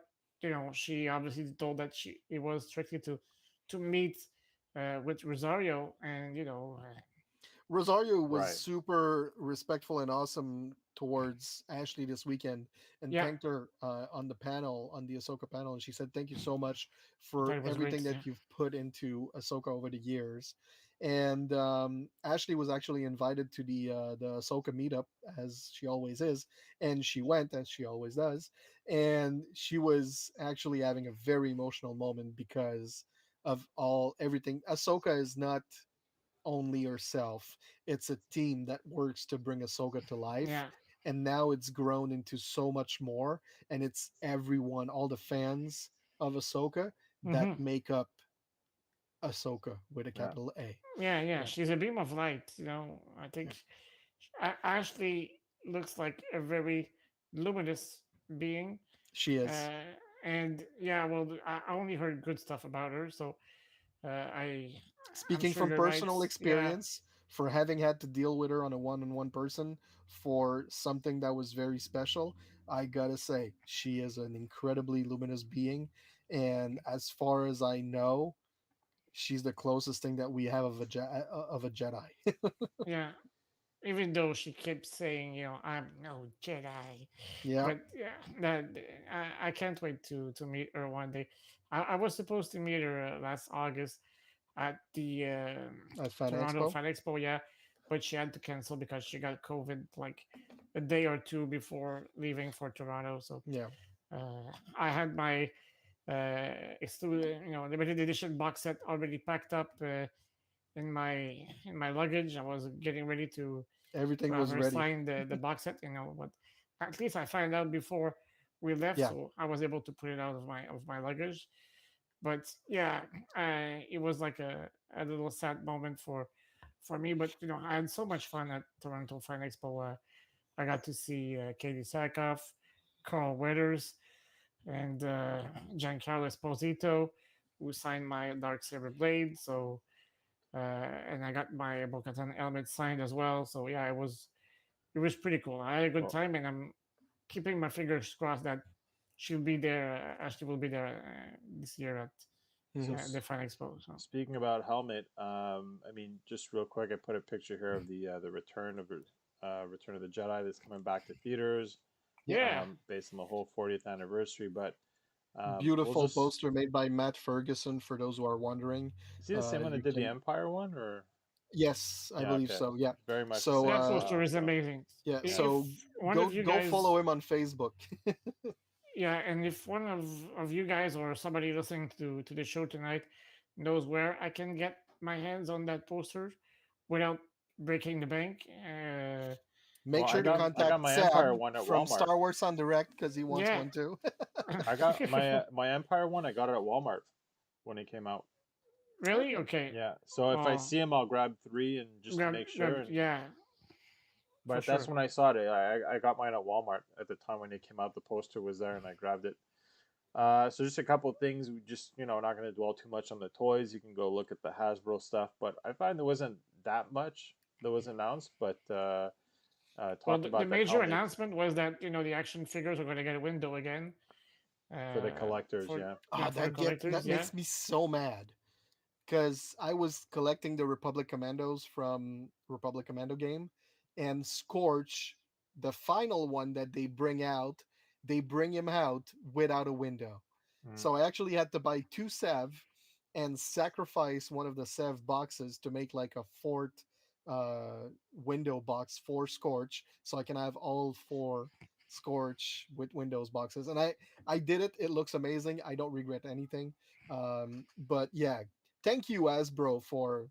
she obviously told that it was strictly to meet with Rosario, and Rosario was Right. super respectful and awesome towards Ashley this weekend, and yeah, thanked her on the panel, on the Ahsoka panel, and she said, "Thank you so much I thought for it was great. everything Yeah, that you've put into Ahsoka over the years." And Ashley was actually invited to the Ahsoka meetup, as she always is, and she went, as she always does, and she was actually having a very emotional moment because of all everything. Ahsoka is not only herself. It's a team that works to bring Ahsoka to life. yeah, And now it's grown into so much more. And it's everyone, all the fans of Ahsoka that hmm make up Ahsoka with a Yeah. capital A. yeah. Yeah. She's a beam of light. I Yeah. think Ashley looks like a very luminous being. She is. Uh, and yeah, well, I only heard good stuff about her, so I'm Speaking sure from you're right. personal Yeah, experience, for having had to deal with her on a one-on-one person for something that was very special, I gotta say, she is an incredibly luminous being. And as far as I know, she's the closest thing that we have of of a Jedi. yeah. Even though she keeps saying, I'm no Jedi, Yeah, but yeah, that I can't wait to meet her one day. I was supposed to meet her last August at the at Fan Toronto Expo. Fan Expo, yeah, but she had to cancel because she got COVID like a day or two before leaving for Toronto. So Yeah. I had my limited edition box set already packed up in my luggage. I was getting ready to Everything have was her ready. sign the box set, but at least I found out before we left, Yeah. so I was able to put it out of my luggage. But yeah, it was like a little sad moment for me. But I had so much fun at Toronto Fan Expo. I got to see Katie Sackhoff, Carl Weathers, and Giancarlo Esposito, who signed my Dark Saber blade. So and I got my Bo-Katan helmet signed as well. So yeah, it was pretty cool. I had a good Well, time, and I'm keeping my fingers crossed that she'll be there. Ashley will be there this year at so Hmm. the Fan Expo. So speaking about helmet, I mean, just real quick, I put a picture here of the Return of the Jedi that's coming back to theaters, Yeah. yeah, based on the whole 40th anniversary. But we'll Beautiful just poster made by Matt Ferguson. For those who are wondering, is he the same one that you did the can. Empire one, or Yes, I yeah, believe okay, so. Yeah. very much the So same that poster style. is So amazing. yeah. If So one go of you go guys, follow him on Facebook. yeah, and if one of you guys or somebody listening to the show tonight knows where I can get my hands on that poster without breaking the bank, Make well, sure to I got contact my Empire Seb one at from Walmart. Star Wars on Direct because he wants yeah. one too. I got my Empire one. I got it at Walmart when it came out. Really? Okay. Okay. Yeah. So if I Oh, see him, I'll grab three and just to make sure. And yeah, for but that's sure. when I saw it. I got mine at Walmart at the time when it came out. The poster was there, and I grabbed it. So just a couple of things. We just not going to dwell too much on the toys. You can go look at the Hasbro stuff. But I find there wasn't that much that was announced. But Well, talked the about that major helmet announcement was that the action figures are going to get a window again. for the collectors. For Yeah. yeah, Ah, for the that collectors. Yeah. makes me so mad because I was collecting the Republic Commandos from Republic Commando game, and Scorch, the final one that they bring him out without a window. Mm. So I actually had to buy two Sev and sacrifice one of the Sev boxes to make like a fourth window box for Scorch, so I can have all four Scorch with Windows boxes. And I did it. It looks amazing. I don't regret anything. But yeah, thank you, Asbro, for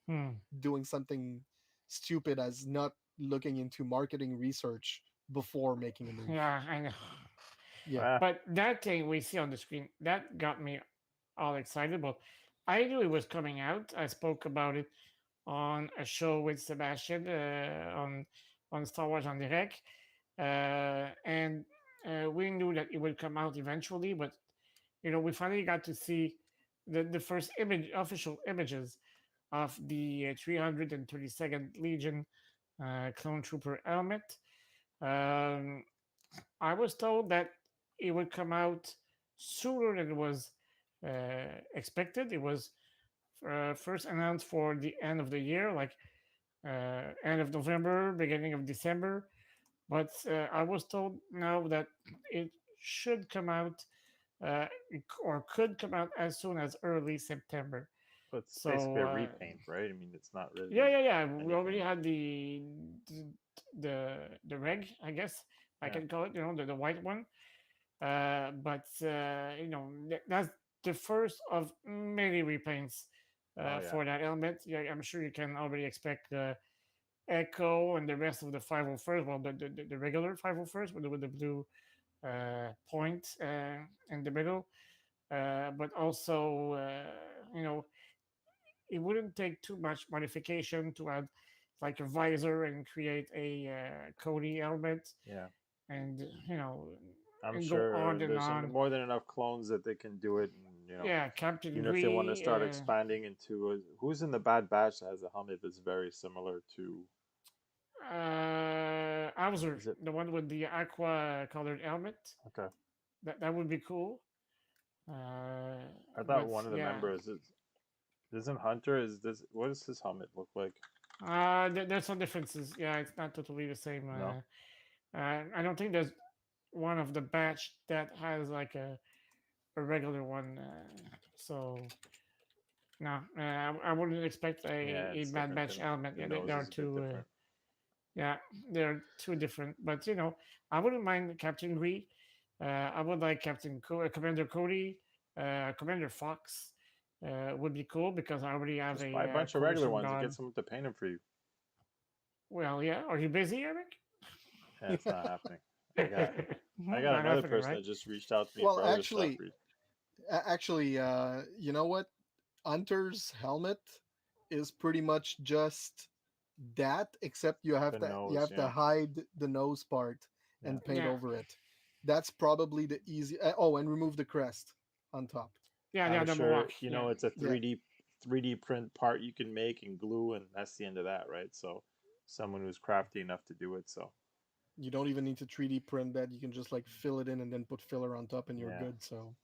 Hmm. doing something stupid as not looking into marketing research before making a move. Yeah, I know. Yeah. Ah, But that thing we see on the screen that got me all excited. Well, I knew it was coming out. I spoke about it on a show with Sebastian on Star Wars on Direct, and we knew that it would come out eventually. But we finally got to see the first official images of the 332nd Legion clone trooper helmet. Um, I was told that it would come out sooner than it was expected. It was first announced for the end of the year, like end of November, beginning of December. But I was told now that it should come out or could come out as soon as early September. so it's basically So a repaint, right? I mean, it's not yeah, really yeah, yeah. We already anything. had the reg, I guess I Yeah. can call it. The white one. But that's the first of many repaints Oh yeah. for that element. Yeah, I'm sure you can already expect Echo and the rest of the 501st. Well, the regular 501st with the blue point in the middle. But also, it wouldn't take too much modification to add like a visor and create a Cody helmet Yeah. and I'm and go sure on and there's on. more than enough clones that they can do it, and Yeah, Captain even if they want to Gree, start expanding into who's in the Bad Batch that has a helmet that's very similar to, Hauser, is it the one with the aqua colored helmet. okay? That would be cool. Uh, I thought but one of the yeah, members is isn't Hunter. Is this what does his helmet look like? there's some differences. Yeah, it's not totally the same. No. I don't think there's one of the batch that has like a regular one. So no, I wouldn't expect Yeah, a it's bad different. batch element. The Yeah, nose they are is a bit too. different. Yeah, they're two different. But I wouldn't mind Captain Gree. I would like Commander Cody, Commander Fox. Would be cool because I already have Just buy a a bunch of regular coalition ones and get god. someone to paint them for you. Well, yeah. Are you busy, Eric? Yeah, it's not happening. I got I got Not another happening, person right? that just reached out to me Well, for other stuff. actually, you know what? Hunter's helmet is pretty much just that, except The you nose, have to yeah, hide the nose part yeah. and paint Yeah, over it. That's probably the easy. Oh, and remove the crest on top. yeah, I'm yeah. The sure Mohawk. Yeah, it's a Yeah, 3D print part you can make and glue, and that's the end of that, right? So, someone who's crafty enough to do it. So, you don't even need to 3D print that. You can just like fill it in and then put filler on top, and you're yeah. good. So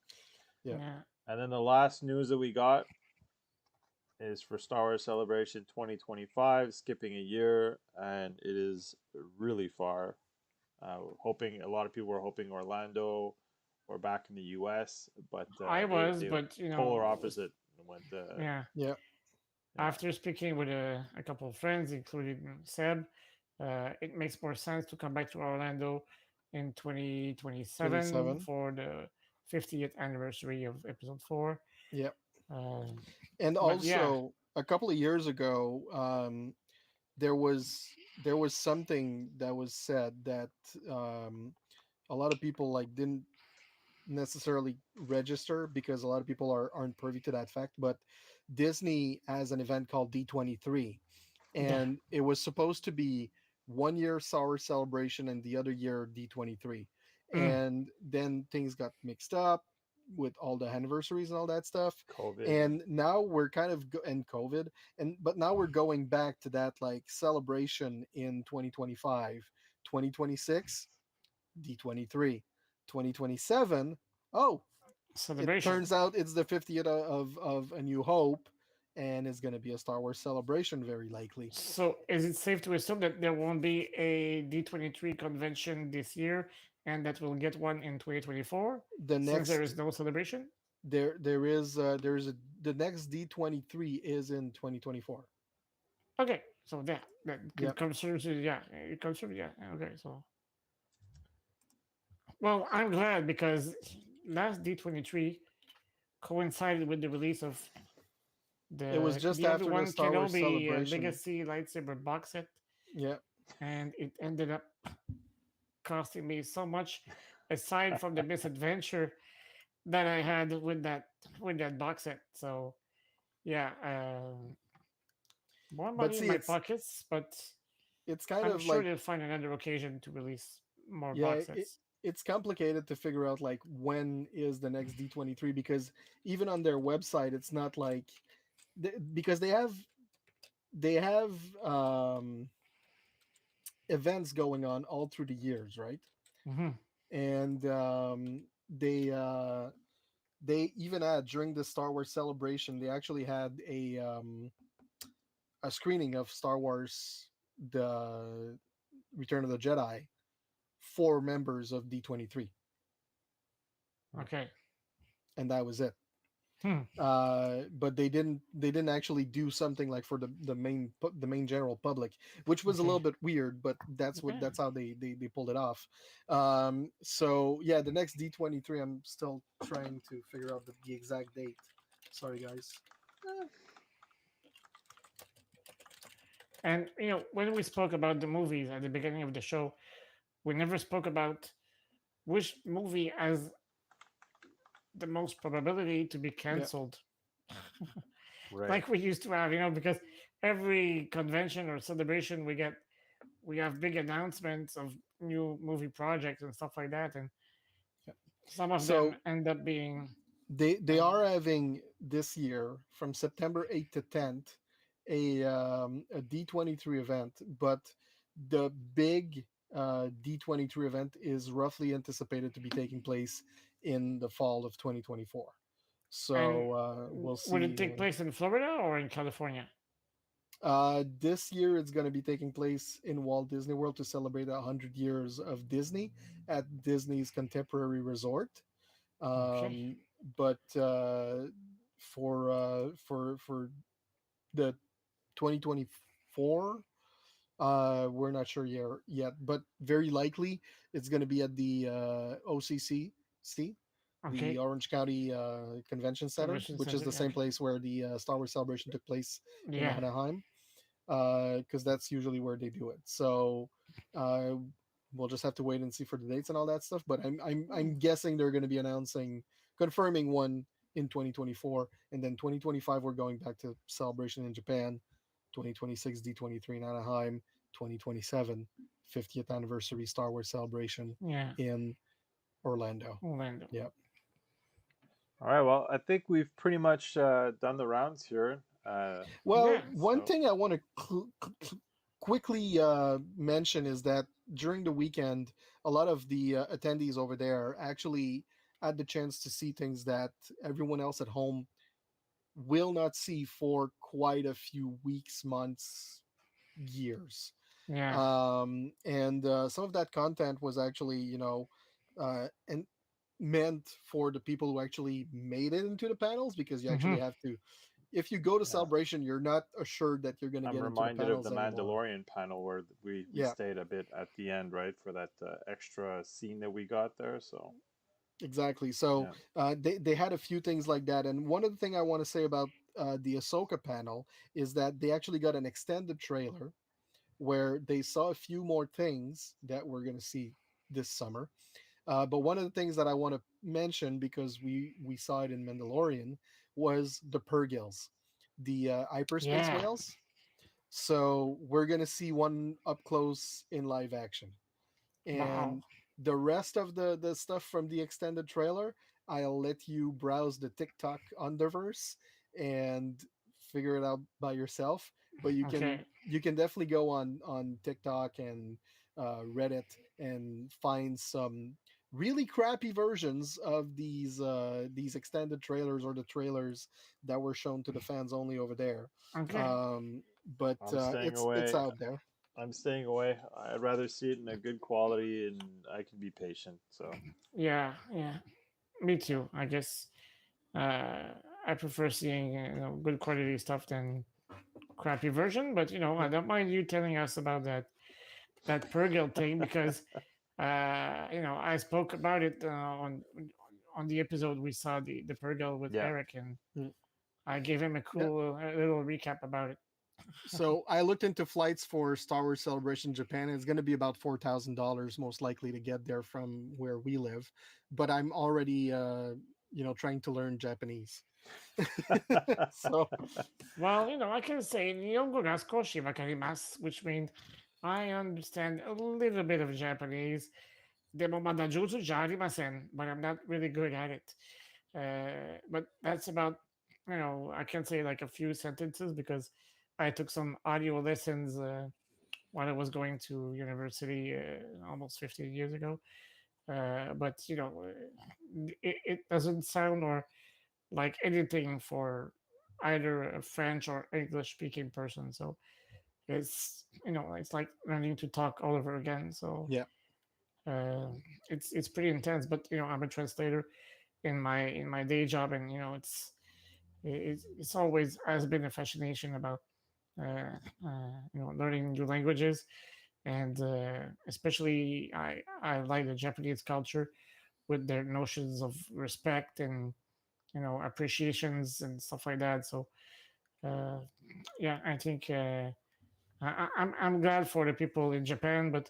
yeah, yeah. And then the last news that we got is for Star Wars Celebration 2025, skipping a year, and it is really far. Hoping a lot of people were hoping Orlando or back in the U.S., but I was, they but polar opposite went. yeah. yeah. Yeah, After speaking with a couple of friends, including Seb, it makes more sense to come back to Orlando in 2027 27. for the 50th anniversary of Episode 4. Yeah, Uh, and but yeah, also a couple of years ago, there was something that was said that um, a lot of people like didn't necessarily register because a lot of people aren't privy to that fact. But Disney has an event called D23, yeah. and it was supposed to be 1 year Sour Celebration and the other year D23. Mm. And then things got mixed up with all the anniversaries and all that stuff. COVID. And now we're kind of and COVID, and but now we're going back to that like celebration in 2025, 2026 D23, 2027. Oh, it Celebration. turns out it's the 50th of A New Hope, and it's going to be a Star Wars celebration, very likely. So is it safe to assume that there won't be a D23 convention this year and that we'll get one in 2024 The since there next is no celebration? there's a the next D23 is in 2024. Okay, so that Yep. confirms it. Yeah, it confirms. Yeah, okay. So well, I'm glad because last D23 coincided with the release of It was just the Obi after the Wan Star Wars Kenobi celebration. Legacy lightsaber box set, Yeah. and it ended up costing me so much, aside from the misadventure that I had with that box set. So yeah, more But money in see, my pockets, but it's kind I'm of sure like, they'll find another occasion to release more yeah, box sets. it's complicated to figure out like when is the next D23, because even on their website it's not like because they have events going on all through the years, right? Hmm. And they even had during the Star Wars celebration, they actually had a screening of Star Wars the Return of the Jedi for members of D23, Okay. and that was it. Hmm. But they didn't actually do something like for the main general public, which was a Okay. little bit weird, but Okay. that's how they pulled it off. So yeah, the next D23, I'm still trying to figure out the exact date. Sorry guys. And when we spoke about the movies at the beginning of the show, we never spoke about which movie has the most probability to be Yeah, cancelled, Right. like we used to have. Because every convention or celebration we have big announcements of new movie projects and stuff like that, and yeah. some of them So end up being they uh, are having this year from September 8th to 10th a D23 event, but the big D23 event is roughly anticipated to be taking place in the fall of 2024. and So we'll would it see. take place in Florida or in California? This year it's going to be taking place in Walt Disney World to celebrate 100 years of Disney at Disney's Contemporary Resort. Okay. Um, but for the 2024 We're not sure yet, but very likely it's going to be at the OCC, the Okay. Orange County Convention Center, Convention which is Center. the Yeah. same place where the Star Wars Celebration took place in Yeah. Anaheim, because that's usually where they do it. So uh, we'll just have to wait and see for the dates and all that stuff. But I'm guessing they're going to be confirming one in 2024, and then 2025 we're going back to Celebration in Japan, 2026 D23 in Anaheim, 2027 50th anniversary Star Wars Celebration Yeah. in Orlando. Orlando. Yeah. All right. Well, I think we've pretty much done the rounds here. Well, Yeah. one So thing I want to quickly mention is that during the weekend, a lot of the attendees over there actually had the chance to see things that everyone else at home will not see for quite a few weeks, months, years. Yeah. And some of that content was actually, and meant for the people who actually made it into the panels, because you Mm-hmm. actually have to, if you go to yeah, Celebration, you're not assured that you're going to I'm get into the reminded of the panels anymore. Mandalorian panel where we Yeah, stayed a bit at the end, right, for that extra scene that we got there. So exactly. So yeah, they had a few things like that. And one of the thing I want to say about the Ahsoka panel is that they actually got an extended trailer where they saw a few more things that we're going to see this summer. But one of the things that I want to mention, because we saw it in Mandalorian, was the Purgils, the hyperspace Yeah. whales. So we're gonna see one up close in live action, Wow. and the rest of the stuff from the extended trailer, I'll let you browse the TikTok underverse and figure it out by yourself. But Okay. you can definitely go on TikTok and Reddit and find some really crappy versions of these extended trailers, or the trailers that were shown to the fans only over there. Okay. But I'm staying it's away. out there. I'm staying away. I'd rather see it in a good quality, and I can be patient. So Yeah. Yeah. Me too. I guess I prefer seeing good quality stuff than crappy version. But I Yeah, don't mind you telling us about that Purgle thing because I spoke about it on the episode we saw the Purgle with yeah, Eric, and yeah. I gave him a Yeah. cool little recap about it. So I looked into flights for Star Wars Celebration Japan. It's going to be about $4,000 most likely to get there from where we live. But I'm already, trying to learn Japanese. So Well, I can say Nihongo ga skoshi wakarimasu, which means I understand a little bit of Japanese. Demo mada jutsu ja arimasen, but I'm not really good at it. But that's about, I can say like a few sentences because I took some audio lessons while I was going to university almost 15 years ago. But it doesn't sound or like anything for either a French or English speaking person. So it's like learning to talk all over again. So yeah, uh, it's pretty intense. But I'm a translator in my day job, and it's always has been a fascination about learning new languages, and especially I like the Japanese culture with their notions of respect and appreciations and stuff like that. So uh, yeah, I think I'm glad for the people in Japan, but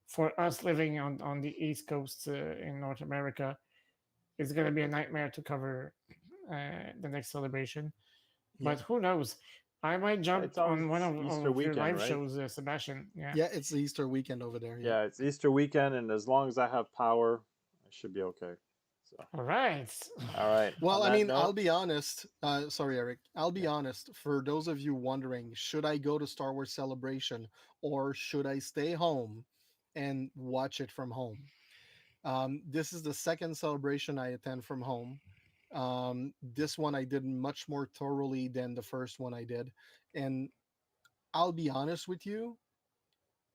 for us living on the East Coast in North America, it's gonna be a nightmare to cover the next celebration. yeah, But who knows? I might jump it's always on one it's of, Easter of your weekend, live right? shows, Sebastian. Yeah. yeah. It's the Easter weekend over there. Yeah. Yeah, it's Easter weekend, and as long as I have power, I should be okay. So, All right. all right. Well, On I that mean, note, I'll be honest. Sorry, Eric. I'll be yeah, honest. For those of you wondering, should I go to Star Wars Celebration or should I stay home and watch it from home? This is the second celebration I attend from home. This one I did much more thoroughly than the first one I did. And I'll be honest with you,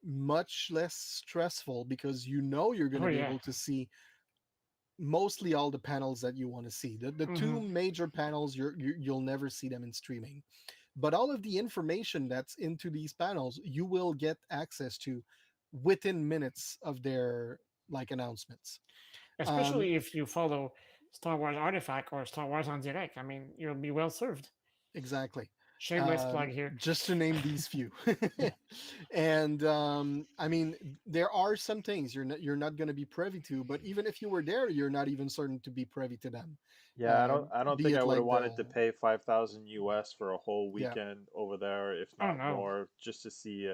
much less stressful, because you're going Oh to be yeah. able to see mostly all the panels that you want to see. The Mm-hmm. two major panels, you'll never see them in streaming. but all of the information that's into these panels you will get access to within minutes of their like announcements. um Especially if you follow Star Wars Artifact or Star Wars on Direct. I mean, you'll be well served. exactly. Shameless plug here. Just to name these few. And I mean, there are some things you're not going to be privy to, but even if you were there, you're not even certain to be privy to them. Yeah, I don't Be think I it would have like wanted to the pay 5,000 US for a whole yeah, weekend over there, if Oh not no. more, just to see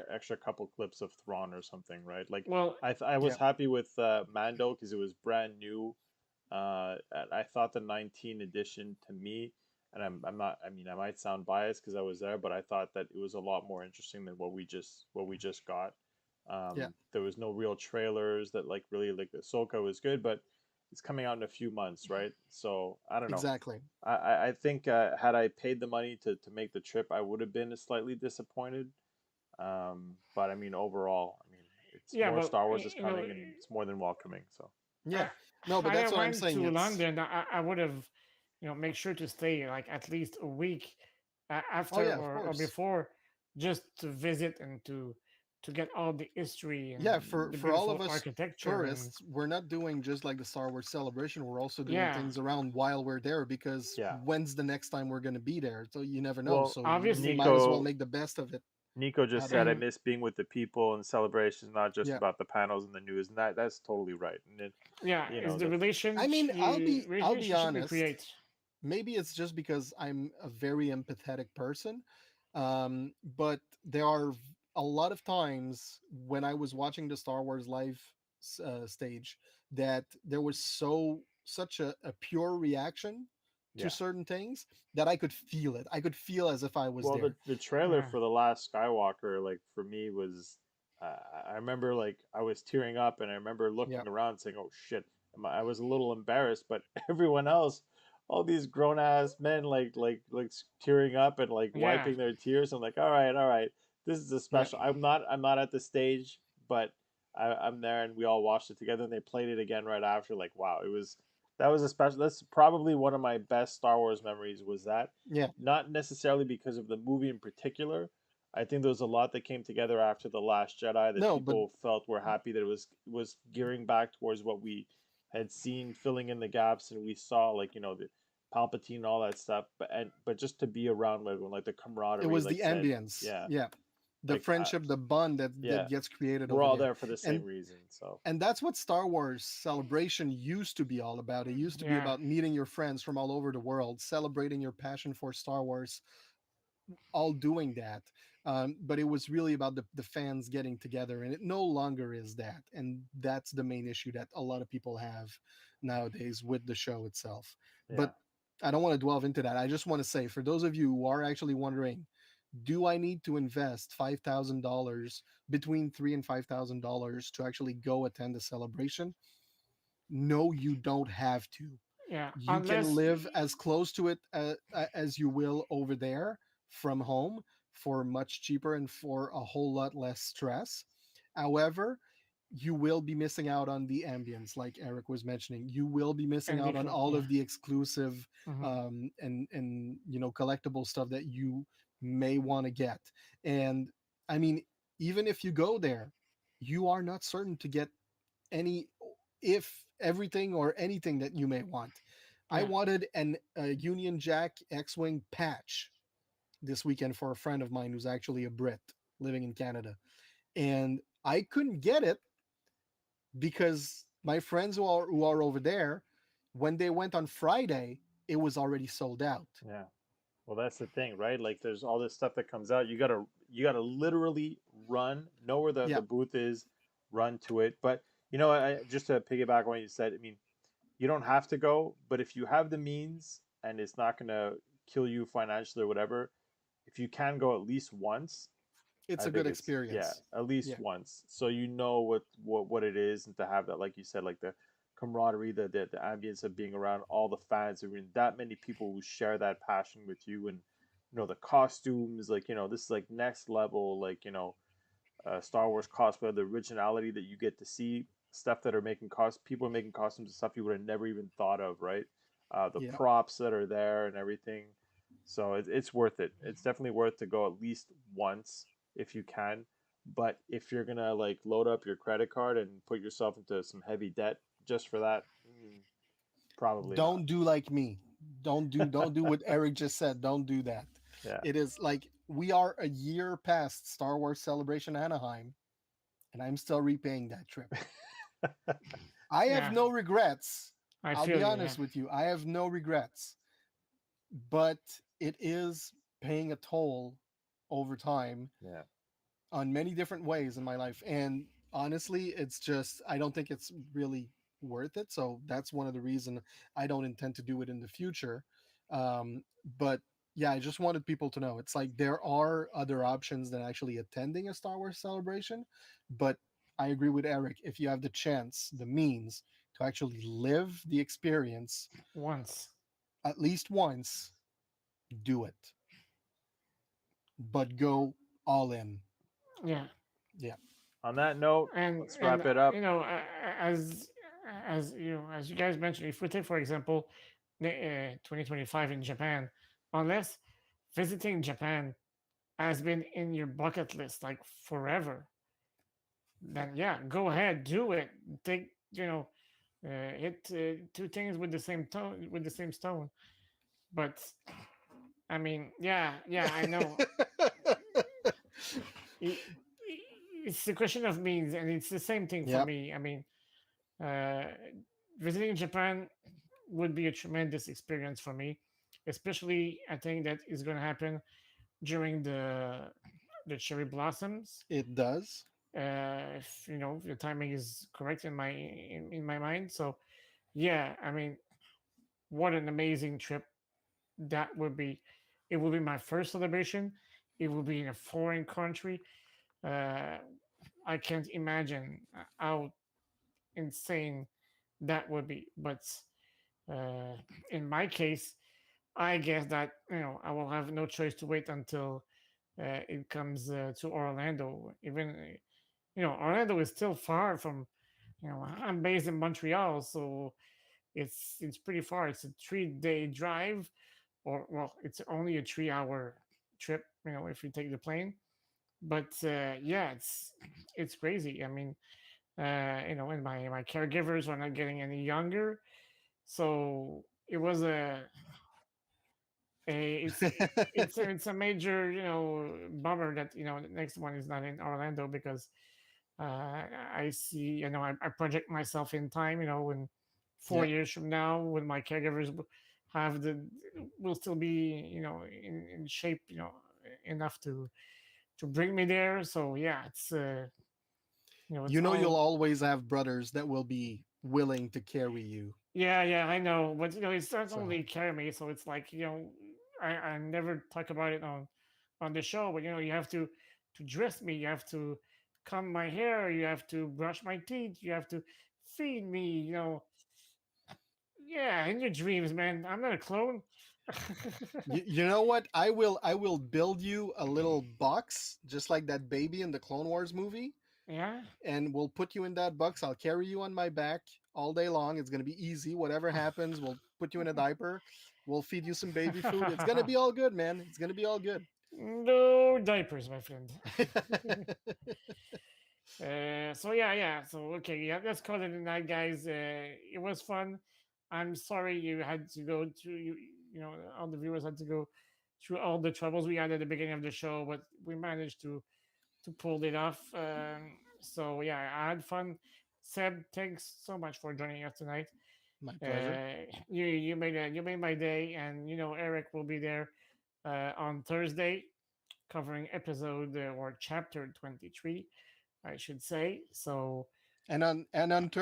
extra couple clips of Thrawn or something, right? Like, Well, I was yeah, happy with Mando because it was brand new. And I thought the 19 edition to me, and I'm not, I mean, I might sound biased because I was there, but I thought that it was a lot more interesting than what we just got. yeah, There was no real trailers that like really like Ahsoka was good, but it's coming out in a few months, right? So I don't know. exactly. I think had I paid the money to make the trip, I would have been slightly disappointed. But I mean, overall, I mean, it's yeah, more but Star Wars is coming, and it's more than welcoming. So Yeah, I, no, but had I that's what I'm went saying. to It's London, I would have, make sure to stay like at least a week oh after yeah, of or course. before, just to visit and to get all the history Yeah, and the for all of beautiful us architecture and tourists, we're not doing just like the Star Wars celebration. We're also doing yeah, things around while we're there because yeah. when's the next time we're going to be there? So you never know. Well, So we obviously, might as well Nico make the best of it Nico just out of said I it. and miss being with the people and celebrations, not just Yeah. about the panels and the news, and that's totally right. And it, yeah, you it's know the the I mean, I'll be relationship you honest. create. Maybe it's just because I'm a very empathetic person. But there are a lot of times when I was watching the Star Wars live stage that there was such a pure reaction to yeah. certain things that I could feel it. I could feel as if I was Well, the there. the trailer Yeah, for the last Skywalker, like for me, was I remember like I was tearing up, and I remember Yeah, looking around saying, "Oh shit!" I was a little embarrassed, but everyone else, all these grown ass men, tearing up and like yeah, wiping their tears. I'm like, all right, this is a yeah. special. I'm not at the stage, but I'm there, and we all watched it together, and they played it again right after. Like, wow, that was a special. That's probably one of my best Star Wars memories. Was that Yeah. not necessarily because of the movie in particular. I think there was a lot that came together after the Last Jedi that No, but people felt were happy that it was gearing back towards what we had seen, filling in the gaps, and we saw like the Palpatine and all that stuff. But just to be around everyone, like the it camaraderie, was like the said, ambience. yeah, Yeah. The like friendship, the bond that yeah, gets created we're over all there. there for the same And reason. So that's what Star Wars Celebration used to be all about. It used to be yeah, about meeting your friends from all over the world, celebrating your passion for Star Wars, all doing that. But it was really about the fans getting together, and it no longer is that. And that's the main issue that a lot of people have nowadays with the show itself. yeah, But I don't want to dwell into that. I just want to say, for those of you who are actually wondering, do I need to invest $5,000, between $3,000 and $5,000, to actually go attend the celebration? No, you don't have to. yeah. You can Unless live as close to it as you will over there from home for much cheaper and for a whole lot less stress. However, you will be missing out on the ambience, like Eric was mentioning. You will be missing and out on all yeah, of the exclusive hmm and collectible stuff that you may want to get. And I mean, even if you go there, you are not certain to get any, if everything or anything that you may want. I yeah, wanted an a Union Jack X-wing patch this weekend for a friend of mine who's actually a Brit living in Canada, and I couldn't get it because my friends who are over there, when they went on Friday, it was already sold out. yeah. Well, that's the thing, right? Like, there's all this stuff that comes out. You gotta literally run, know where the Yeah, booth is, run to it. But just to piggyback on what you said, I mean, you don't have to go, but if you have the means and it's not gonna kill you financially or whatever, if you can go at least once, it's I a think good it's yeah, experience. at least Yeah, once, so you know what it is, and to have that, like you said, like the camaraderie, the ambience of being around all the fans. I mean, that many people who share that passion with you, and the costumes, like this is like next level, like Star Wars cosplay, the originality that you get to see, stuff that are making people are making costumes and stuff you would have never even thought of, right? The yeah, props that are there and everything. So it's worth it. It's definitely worth to go at least once if you can. But if you're gonna like load up your credit card and put yourself into some heavy debt just for that, probably not. Don't do like me. Don't do what Eric just said. Don't do that. Yeah. It is like we are a year past Star Wars Celebration Anaheim, and I'm still repaying that trip. I have Yeah, no regrets. I I'll feel be you. Yeah, honest with you. I have no regrets, but it is paying a toll over time Yeah. on many different ways in my life. And honestly, it's just I don't think it's really worth it. So that's one of the reason I don't intend to do it in the future. But yeah, I just wanted people to know it's like there are other options than actually attending a Star Wars celebration. But I agree with Eric. If you have the chance, the means to actually live the experience once. at least once, do it. But go all in. Yeah, Yeah. On that note, and let's wrap it up. you know, as you guys mentioned, if we take for example, 2025 in Japan, unless visiting Japan has been in your bucket list like forever, then yeah, go ahead, do it. Take hit two things with the same tone with the same stone. But I mean, yeah, I know. It, it's a question of means, and it's the same thing for Yeah, me. I mean, uh, visiting Japan would be a tremendous experience for me, especially I think that is going to happen during the cherry blossoms. it does. If if the timing is correct in my mind. So yeah, I mean, what an amazing trip that would be. It will be my first celebration. It will be in a foreign country. Uh, I can't imagine how insane that would be. But uh, in my case, I guess that I will have no choice to wait until it comes to Orlando. Even Orlando is still far from. I'm based in Montreal, so it's pretty far. It's a 3-day drive, or well, it's only a 3-hour trip. If you take the plane. But yeah, it's crazy. I mean, and my caregivers are not getting any younger, so it was a it's a major bummer that the next one is not in Orlando because I see I project myself in time when four Yeah. years from now when my caregivers have the will still be in shape enough to bring me there. So yeah, it's You know, you'll all. always have brothers that will be willing to carry you. Yeah, I know, but it's not So, only carry me, so it's like I never talk about it on the show, but you have to dress me, you have to comb my hair, you have to brush my teeth, you have to feed me, yeah, in your dreams, man. I'm not a clone. you know what? I will build you a little box just like that baby in the Clone Wars movie, Yeah. and we'll put you in that box. I'll carry you on my back all day long. It's gonna be easy. Whatever happens, we'll put you in a diaper. We'll feed you some baby food. It's gonna be all good, man. It's gonna be all good. No diapers, my friend. So yeah. So okay, yeah, let's call it a night, guys. It was fun. I'm sorry you had to go through all the viewers had to go through all the troubles we had at the beginning of the show, but we managed to pull it off. So yeah, I had fun. Seb, thanks so much for joining us tonight. My pleasure. You made my day, and Eric will be there on Thursday covering episode or chapter 23, I should say. So, And on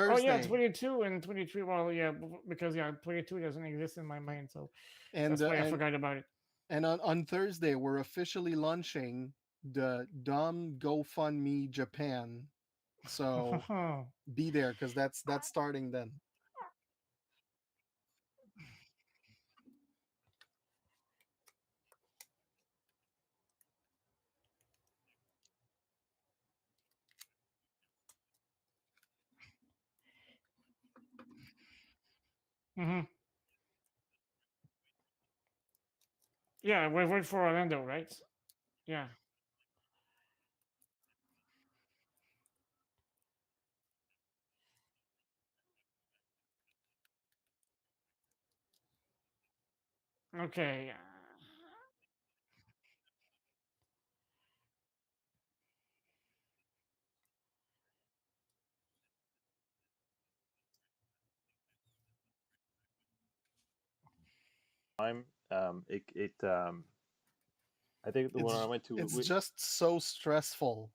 oh yeah, Thursday, 22 and 23. Well, yeah, because 22 doesn't exist in my mind, so and that's uh, why I and forgot about it. and on Thursday, we're officially launching the Dumb GoFundMe Japan. So be there because that's starting then. Mhm. Yeah, we went for Orlando, right? Yeah. Okay. Time. I think the one I went to. It's just so stressful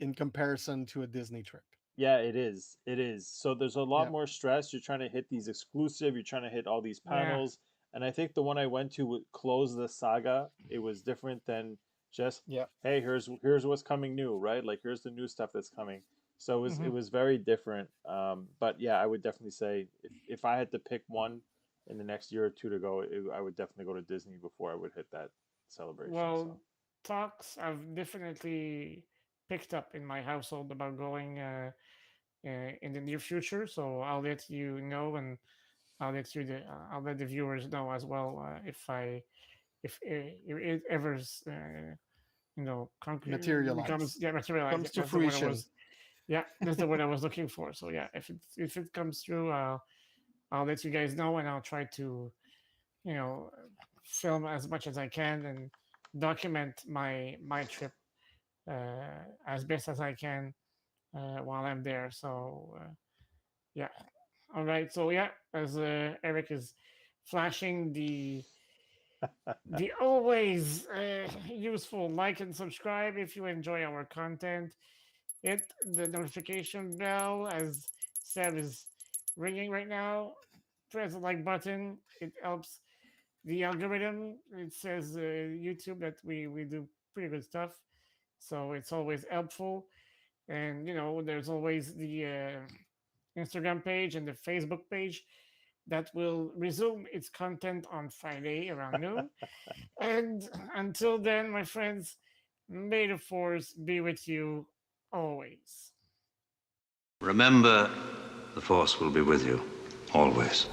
in comparison to a Disney trip. Yeah, it is. It is. So there's a lot Yeah. more stress. You're trying to hit these exclusive. You're trying to hit all these Yeah. panels. And I think the one I went to would close the saga. It was different than just, Yeah. hey, here's what's coming new, right? Like here's the new stuff that's coming. So it Hmm. was very different. But yeah, I would definitely say if I had to pick one in the next year or two to go, I would definitely go to Disney before I would hit that celebration. Well, So talks have definitely picked up in my household about going in the near future. So I'll let you know, and I'll let the viewers know as well if it ever becomes, Materialize. yeah, materialized. Yeah, Comes to that's the word I fruition. was. Yeah, that's the word I was looking for. So yeah, if it comes through, I'll let you guys know, and I'll try to you know film as much as I can and document my trip as best as I can while I'm there. So yeah, all right. So yeah, as Eric is flashing the always useful like and subscribe if you enjoy our content. Hit the notification bell as Seb is ringing right now. Press the like button. It helps the algorithm. It says YouTube that we do pretty good stuff, so it's always helpful. And there's always the Instagram page and the Facebook page that will resume its content on Friday around noon. And until then, my friends, may the force be with you always. Remember, the Force will be with you, always.